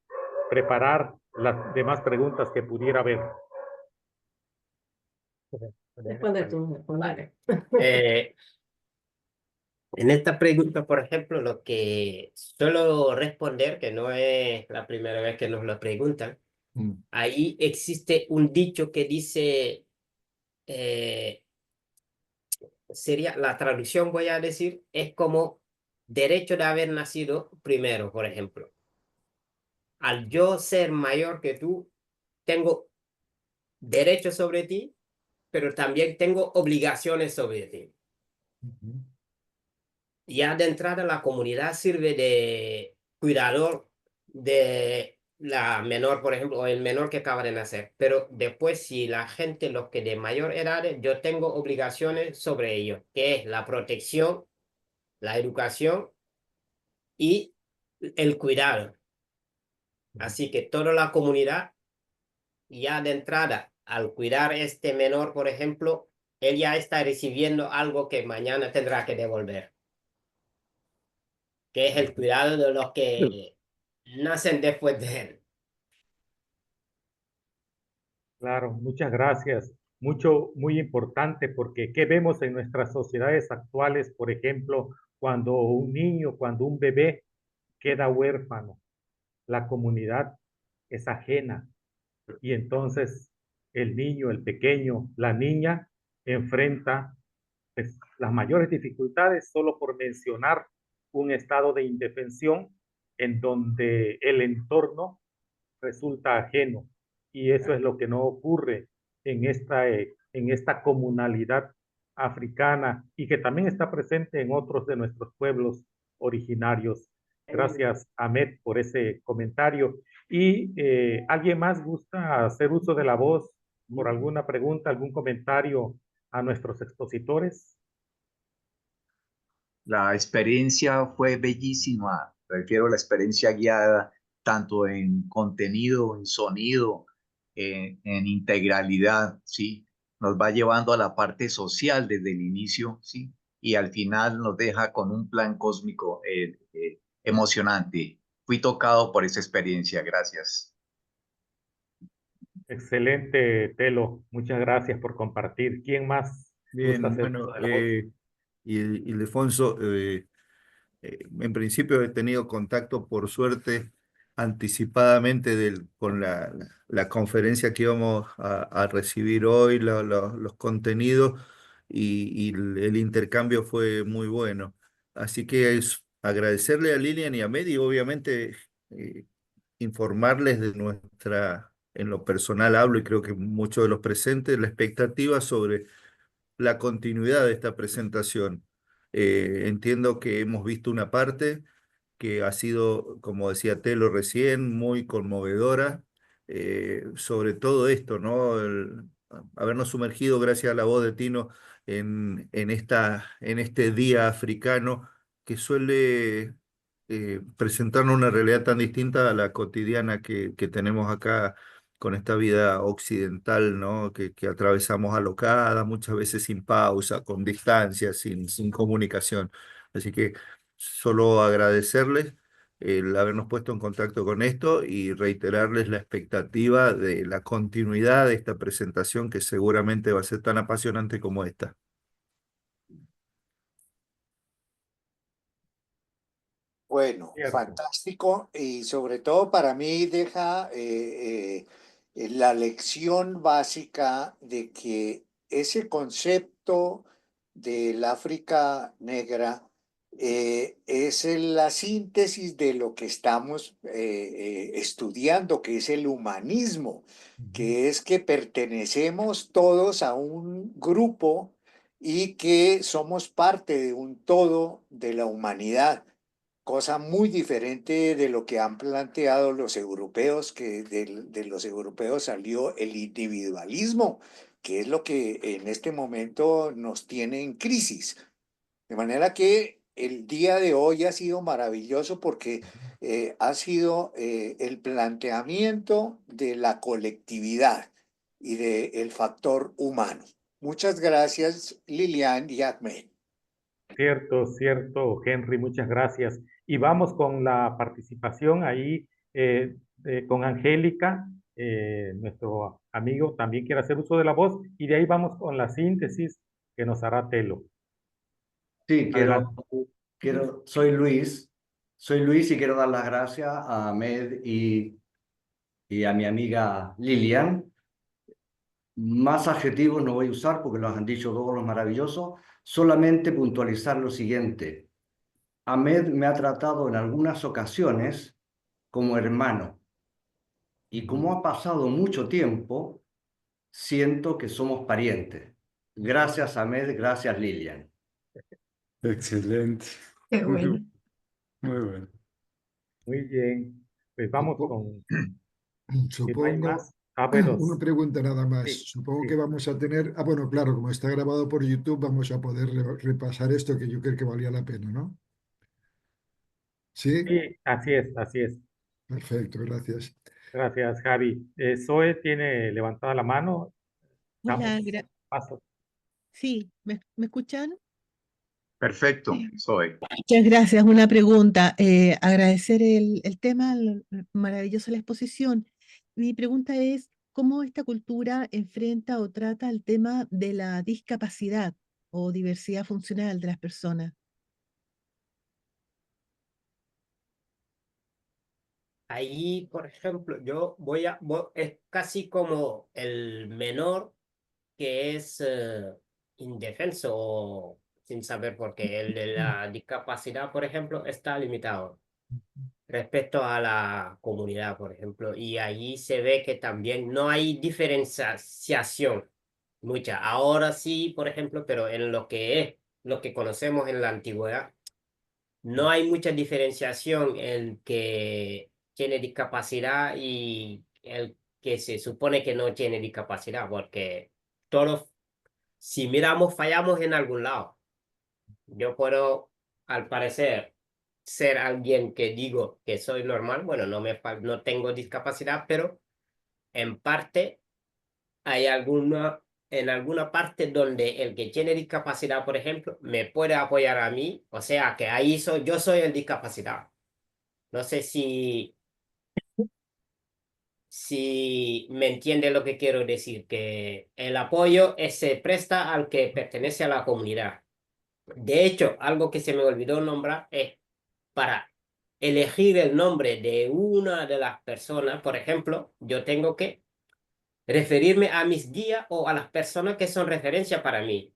preparar las demás preguntas que pudiera haber. Responde tú, responde. Eh, en esta pregunta, por ejemplo, lo que suelo responder, que no es la primera vez que nos lo preguntan, ahí existe un dicho que dice, sería, la traducción voy a decir, es como derecho de haber nacido primero, por ejemplo. Al yo ser mayor que tú, tengo derechos sobre ti, pero también tengo obligaciones sobre ti. Ya de entrada la comunidad sirve de cuidador de la menor, por ejemplo, o el menor que acaba de nacer. Pero después, si la gente, los que de mayor edad, yo tengo obligaciones sobre ellos, que es la protección, la educación y el cuidado. Así que toda la comunidad, ya de entrada, al cuidar este menor, por ejemplo, él ya está recibiendo algo que mañana tendrá que devolver, que es el cuidado de los que nacen después de él. Claro, muchas gracias. Mucho, muy importante, porque ¿qué vemos en nuestras sociedades actuales? Por ejemplo, cuando un niño, cuando un bebé queda huérfano, la comunidad es ajena, y entonces el niño, el pequeño, la niña enfrenta pues, las mayores dificultades, solo por mencionar un estado de indefensión en donde el entorno resulta ajeno. Y eso es lo que no ocurre en esta comunalidad africana, y que también está presente en otros de nuestros pueblos originarios. Gracias, Ahmed, por ese comentario. ¿Y alguien más gusta hacer uso de la voz por alguna pregunta, algún comentario a nuestros expositores? La experiencia fue bellísima, refiero a la experiencia guiada, tanto en contenido, en sonido, en integralidad, ¿sí? Nos va llevando a la parte social desde el inicio, ¿sí? Y al final nos deja con un plan cósmico emocionante. Fui tocado por esa experiencia, gracias. Excelente, Telo. Muchas gracias por compartir. ¿Quién más gusta Bien, hacer bueno, uso de la voz? y Ildefonso, en principio he tenido contacto, por suerte, anticipadamente con la conferencia que íbamos a recibir hoy, los contenidos, y el intercambio fue muy bueno. Así que es agradecerle a Lilian y a Medi, obviamente, informarles de en lo personal hablo, y creo que muchos de los presentes, la expectativa sobre la continuidad de esta presentación. Entiendo que hemos visto una parte que ha sido, como decía Telo recién, muy conmovedora, sobre todo esto, ¿no? habernos sumergido, gracias a la voz de Tino, en este día africano que suele presentarnos una realidad tan distinta a la cotidiana que tenemos acá con esta vida occidental, ¿no? Que atravesamos alocada, muchas veces sin pausa, con distancia, sin comunicación. Así que solo agradecerles el habernos puesto en contacto con esto y reiterarles la expectativa de la continuidad de esta presentación que seguramente va a ser tan apasionante como esta. Bueno, Cierto. fantástico y sobre todo para mí deja la lección básica de que ese concepto del África negra es la síntesis de lo que estamos estudiando, que es el humanismo, que es que pertenecemos todos a un grupo y que somos parte de un todo de la humanidad, cosa muy diferente de lo que han planteado los europeos, que de los europeos salió el individualismo, que es lo que en este momento nos tiene en crisis. De manera que el día de hoy ha sido maravilloso porque ha sido el planteamiento de la colectividad y del factor humano. Muchas gracias, Lilian y Ahmed. Cierto, cierto, Henry, muchas gracias. Y vamos con la participación ahí con Angélica, nuestro amigo también quiere hacer uso de la voz, y de ahí vamos con la síntesis que nos hará Telo. Sí, Adelante. soy Luis y quiero dar las gracias a Ahmed y a mi amiga Lilian. Más adjetivos no voy a usar porque los han dicho todos los maravillosos, solamente puntualizar lo siguiente. Ahmed me ha tratado en algunas ocasiones como hermano y como ha pasado mucho tiempo, siento que somos parientes. Gracias Ahmed, gracias Lilian. Excelente. Qué bueno. Muy bueno. Muy bien, pues vamos con, si no hay Supongo, más. Ah, bueno, una pregunta nada más. sí, Supongo sí. que vamos a tener, bueno, claro, como está grabado por YouTube, vamos a poder repasar esto que yo creo que valía la pena, ¿no? ¿Sí? Sí, así es, así es. Perfecto, gracias. Gracias, Javi. Zoe tiene levantada la mano. Hola, Damos paso. sí, ¿me escuchan? Perfecto, soy. Muchas gracias. Una pregunta. Agradecer el tema, maravillosa la exposición. Mi pregunta es, ¿cómo esta cultura enfrenta o trata el tema de la discapacidad o diversidad funcional de las personas? Ahí, por ejemplo, es casi como el menor que es indefenso o sin saber por qué. El de la discapacidad, por ejemplo, está limitado respecto a la comunidad, por ejemplo, y allí se ve que también no hay diferenciación mucha. Ahora sí, por ejemplo, pero en lo que conocemos en la antigüedad, no hay mucha diferenciación en que tiene discapacidad y el que se supone que no tiene discapacidad, porque todos, si miramos, fallamos en algún lado. Yo puedo, al parecer, ser alguien que digo que soy normal, bueno, no tengo discapacidad, pero en parte hay en alguna parte donde el que tiene discapacidad, por ejemplo, me puede apoyar a mí, o sea que yo soy el discapacitado. No sé si me entiende lo que quiero decir, que el apoyo se presta al que pertenece a la comunidad. De hecho, algo que se me olvidó nombrar es para elegir el nombre de una de las personas, por ejemplo, yo tengo que referirme a mis guías o a las personas que son referencia para mí,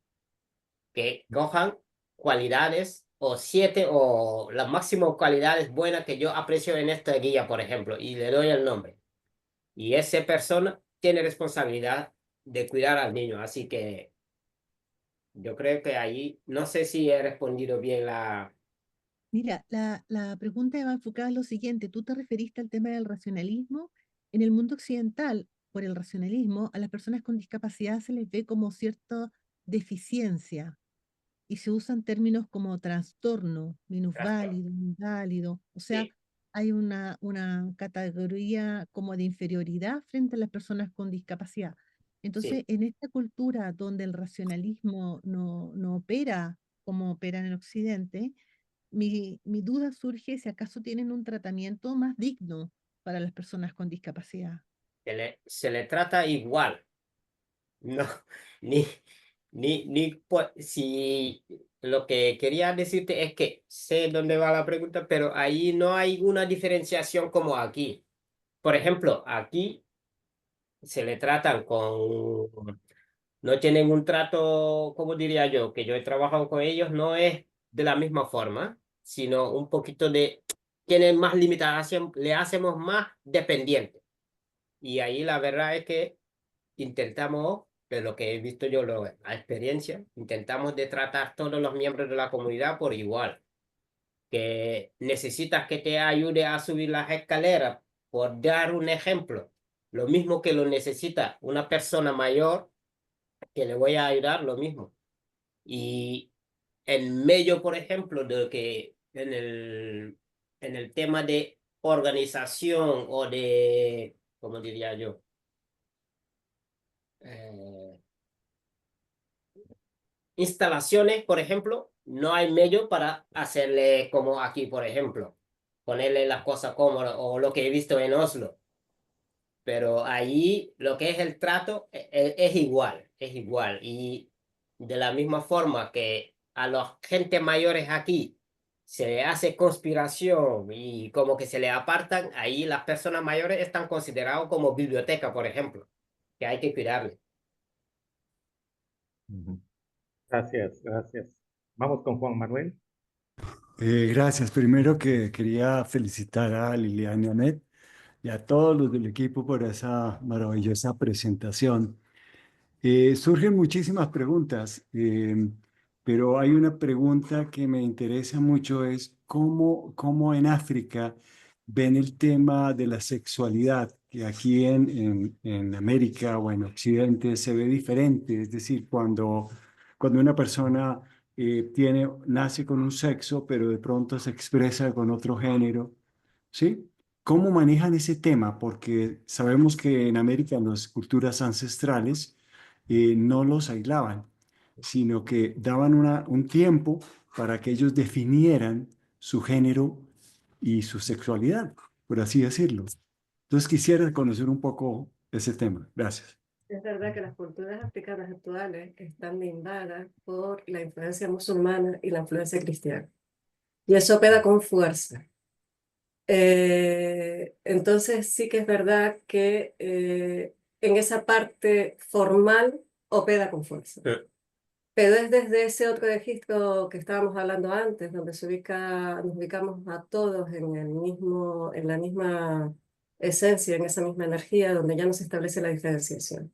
que cojan cualidades o 7 o las máximas cualidades buenas que yo aprecio en esta guía, por ejemplo, y le doy el nombre. Y esa persona tiene responsabilidad de cuidar al niño, así que yo creo que ahí, no sé si he respondido bien la... Mira, la pregunta va enfocada en lo siguiente. Tú te referiste al tema del racionalismo en el mundo occidental. por el racionalismo, a las personas con discapacidad se les ve como cierta deficiencia y se usan términos como trastorno, minusválido, inválido. O sea, Sí, hay una categoría como de inferioridad frente a las personas con discapacidad. Entonces, sí. en esta cultura donde el racionalismo no opera como opera en el occidente, mi duda surge si acaso tienen un tratamiento más digno para las personas con discapacidad. Se le trata igual. No, ni, si lo que quería decirte es que sé dónde va la pregunta, pero ahí no hay una diferenciación como aquí. Por ejemplo, aquí se le tratan no tienen un trato, como diría yo, que yo he trabajado con ellos, no es de la misma forma, sino un poquito tienen más limitación, le hacemos más dependiente. Y ahí la verdad es que intentamos, de lo que he visto yo, la experiencia, intentamos de tratar todos los miembros de la comunidad por igual. Que necesitas que te ayude a subir las escaleras, por dar un ejemplo, lo mismo que lo necesita una persona mayor, que le voy a ayudar, lo mismo. Y en medio, por ejemplo, de que en el tema de organización o de, ¿cómo diría yo? Eh, Instalaciones, por ejemplo, no hay medio para hacerle como aquí, por ejemplo, ponerle las cosas cómodas o lo que he visto en Oslo. Pero ahí lo que es el trato es igual, es igual. Y de la misma forma que a los gente mayores aquí se le hace conspiración y como que se le apartan, ahí las personas mayores están consideradas como biblioteca, por ejemplo, que hay que cuidarle. Ujú. Gracias, gracias. Vamos con Juan Manuel. Gracias. Primero que quería felicitar a Liliana y a Ahmed y a todos los del equipo por esa maravillosa presentación. Surgen muchísimas preguntas, pero hay una pregunta que me interesa mucho, es cómo en África ven el tema de la sexualidad, que aquí en América o en Occidente se ve diferente, es decir, cuando una persona nace con un sexo, pero de pronto se expresa con otro género, ¿sí? ¿Cómo manejan ese tema? Porque sabemos que en América, en las culturas ancestrales, no los aislaban, sino que daban un tiempo para que ellos definieran su género y su sexualidad, por así decirlo. Entonces quisiera conocer un poco ese tema. Gracias. Es verdad que las culturas africanas actuales están blindadas por la influencia musulmana y la influencia cristiana. Y eso opera con fuerza. Entonces sí que es verdad que en esa parte formal opera con fuerza. Pero es desde ese otro registro que estábamos hablando antes, donde nos ubicamos a todos en la misma esencia, en esa misma energía, donde ya no se establece la diferenciación.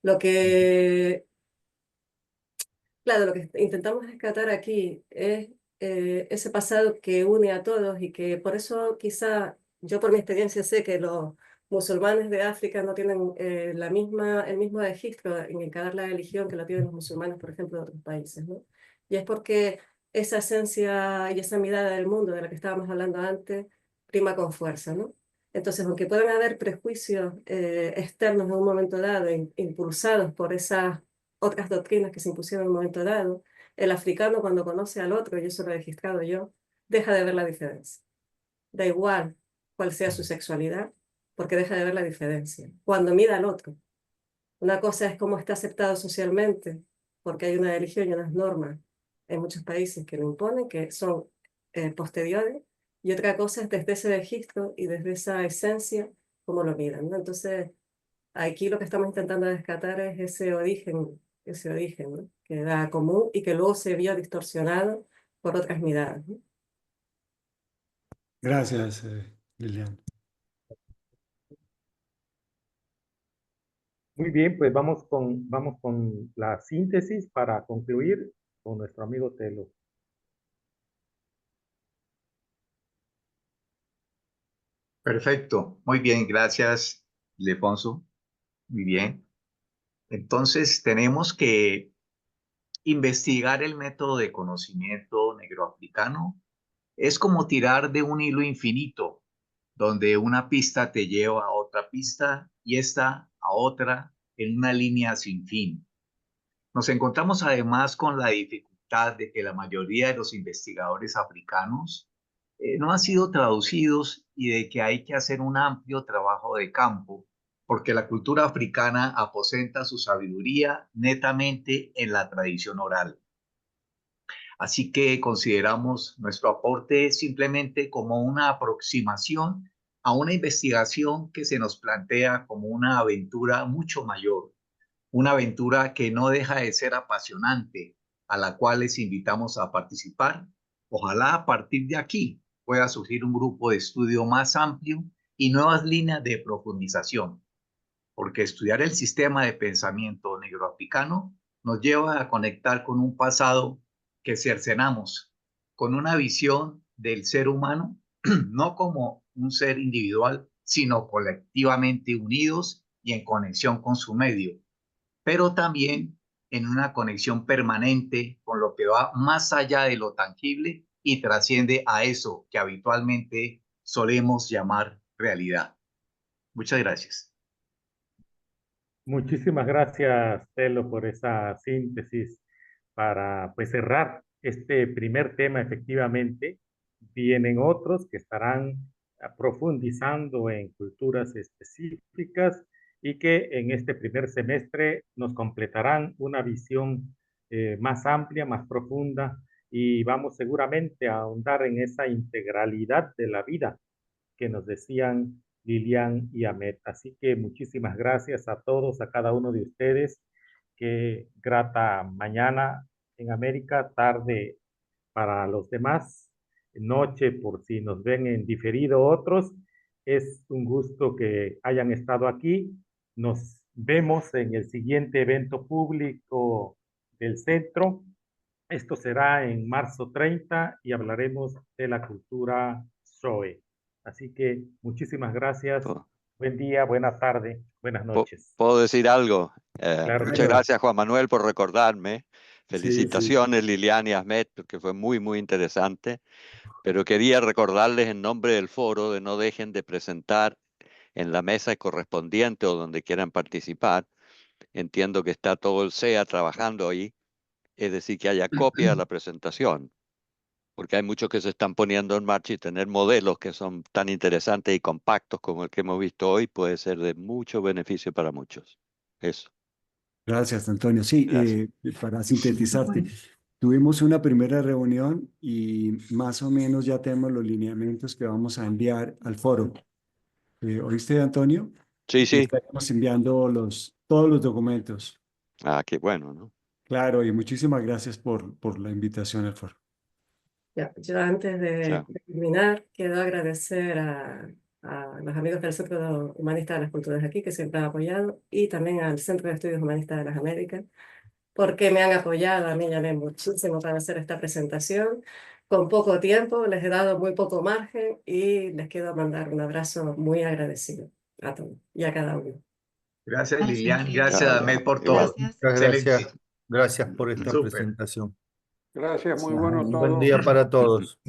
Lo que, claro, lo que intentamos rescatar aquí es ese pasado que une a todos y que por eso quizá yo por mi experiencia sé que los musulmanes de África no tienen el mismo registro en encarar la religión que lo tienen los musulmanes, por ejemplo, de otros países, ¿no? Y es porque esa esencia y esa mirada del mundo de la que estábamos hablando antes prima con fuerza, ¿no? Entonces, aunque puedan haber prejuicios externos en un momento dado, impulsados por esas otras doctrinas que se impusieron en un momento dado, el africano cuando conoce al otro, y eso lo he registrado yo, deja de ver la diferencia. Da igual cuál sea su sexualidad, porque deja de ver la diferencia. Cuando mira al otro, una cosa es cómo está aceptado socialmente, porque hay una religión y unas normas en muchos países que lo imponen, que son posteriores, y otra cosa es desde ese registro y desde esa esencia, cómo lo miran, ¿no? Entonces, aquí lo que estamos intentando rescatar es ese origen, ¿no? Que era común y que luego se vio distorsionado por otras miradas, ¿no? Gracias, Liliana. Muy bien, pues vamos con la síntesis para concluir con nuestro amigo Telo. Perfecto, muy bien, gracias, Lefonso. Muy bien. Entonces tenemos que investigar el método de conocimiento negroafricano. Es como tirar de un hilo infinito, donde una pista te lleva a otra pista y esta a otra en una línea sin fin. Nos encontramos además con la dificultad de que la mayoría de los investigadores africanos no han sido traducidos y de que hay que hacer un amplio trabajo de campo, porque la cultura africana aposenta su sabiduría netamente en la tradición oral. Así que consideramos nuestro aporte simplemente como una aproximación a una investigación que se nos plantea como una aventura mucho mayor, una aventura que no deja de ser apasionante, a la cual les invitamos a participar. Ojalá a partir de aquí pueda surgir un grupo de estudio más amplio y nuevas líneas de profundización, porque estudiar el sistema de pensamiento negroafricano nos lleva a conectar con un pasado que cercenamos, con una visión del ser humano, no como un ser individual, sino colectivamente unidos y en conexión con su medio, pero también en una conexión permanente con lo que va más allá de lo tangible y trasciende a eso que habitualmente solemos llamar realidad. Muchas gracias. Muchísimas gracias, Telo, por esa síntesis para pues cerrar este primer tema. Efectivamente, vienen otros que estarán profundizando en culturas específicas y que en este primer semestre nos completarán una visión más amplia, más profunda, y vamos seguramente a ahondar en esa integralidad de la vida que nos decían Lilian y Ahmed. Así que muchísimas gracias a todos, a cada uno de ustedes. Qué grata mañana en América, tarde para los demás, noche por si nos ven en diferido otros. Es un gusto que hayan estado aquí. Nos vemos en el siguiente evento público del centro. Esto será en marzo 30 y hablaremos de la cultura Zoe. Así que muchísimas gracias. ¿Puedo, Buen día, buena tarde, buenas noches. puedo decir algo? Claro que Muchas sí. gracias, Juan Manuel, por recordarme. Sí, sí. Felicitaciones, Lilian y Ahmed, porque fue muy, muy interesante. Pero quería recordarles en nombre del foro de no dejen de presentar en la mesa correspondiente o donde quieran participar. Entiendo que está todo el CEA trabajando ahí, es decir, que haya copia de la presentación, porque hay muchos que se están poniendo en marcha y tener modelos que son tan interesantes y compactos como el que hemos visto hoy puede ser de mucho beneficio para muchos. Eso. Gracias, Antonio. Sí, Gracias. para sintetizarte, tuvimos una primera reunión y más o menos ya tenemos los lineamientos que vamos a enviar al foro. ¿Oíste, Antonio? Sí, sí. Estaremos enviando todos los documentos. Ah, qué bueno, ¿no? Claro, y muchísimas gracias por la invitación al foro. Ya, yo antes de terminar, quiero agradecer a los amigos del Centro Humanista de las Culturas aquí, que siempre han apoyado, y también al Centro de Estudios Humanistas de las Américas, porque me han apoyado a mí y a mí muchísimo para hacer esta presentación. Con poco tiempo, les he dado muy poco margen y les quiero mandar un abrazo muy agradecido a todos y a cada uno. Gracias, Lilian. Gracias, Ahmed, por todo. Muchas Excelente. gracias. Gracias por esta Súper. presentación. Gracias, muy bueno Un todo. buen día para todos.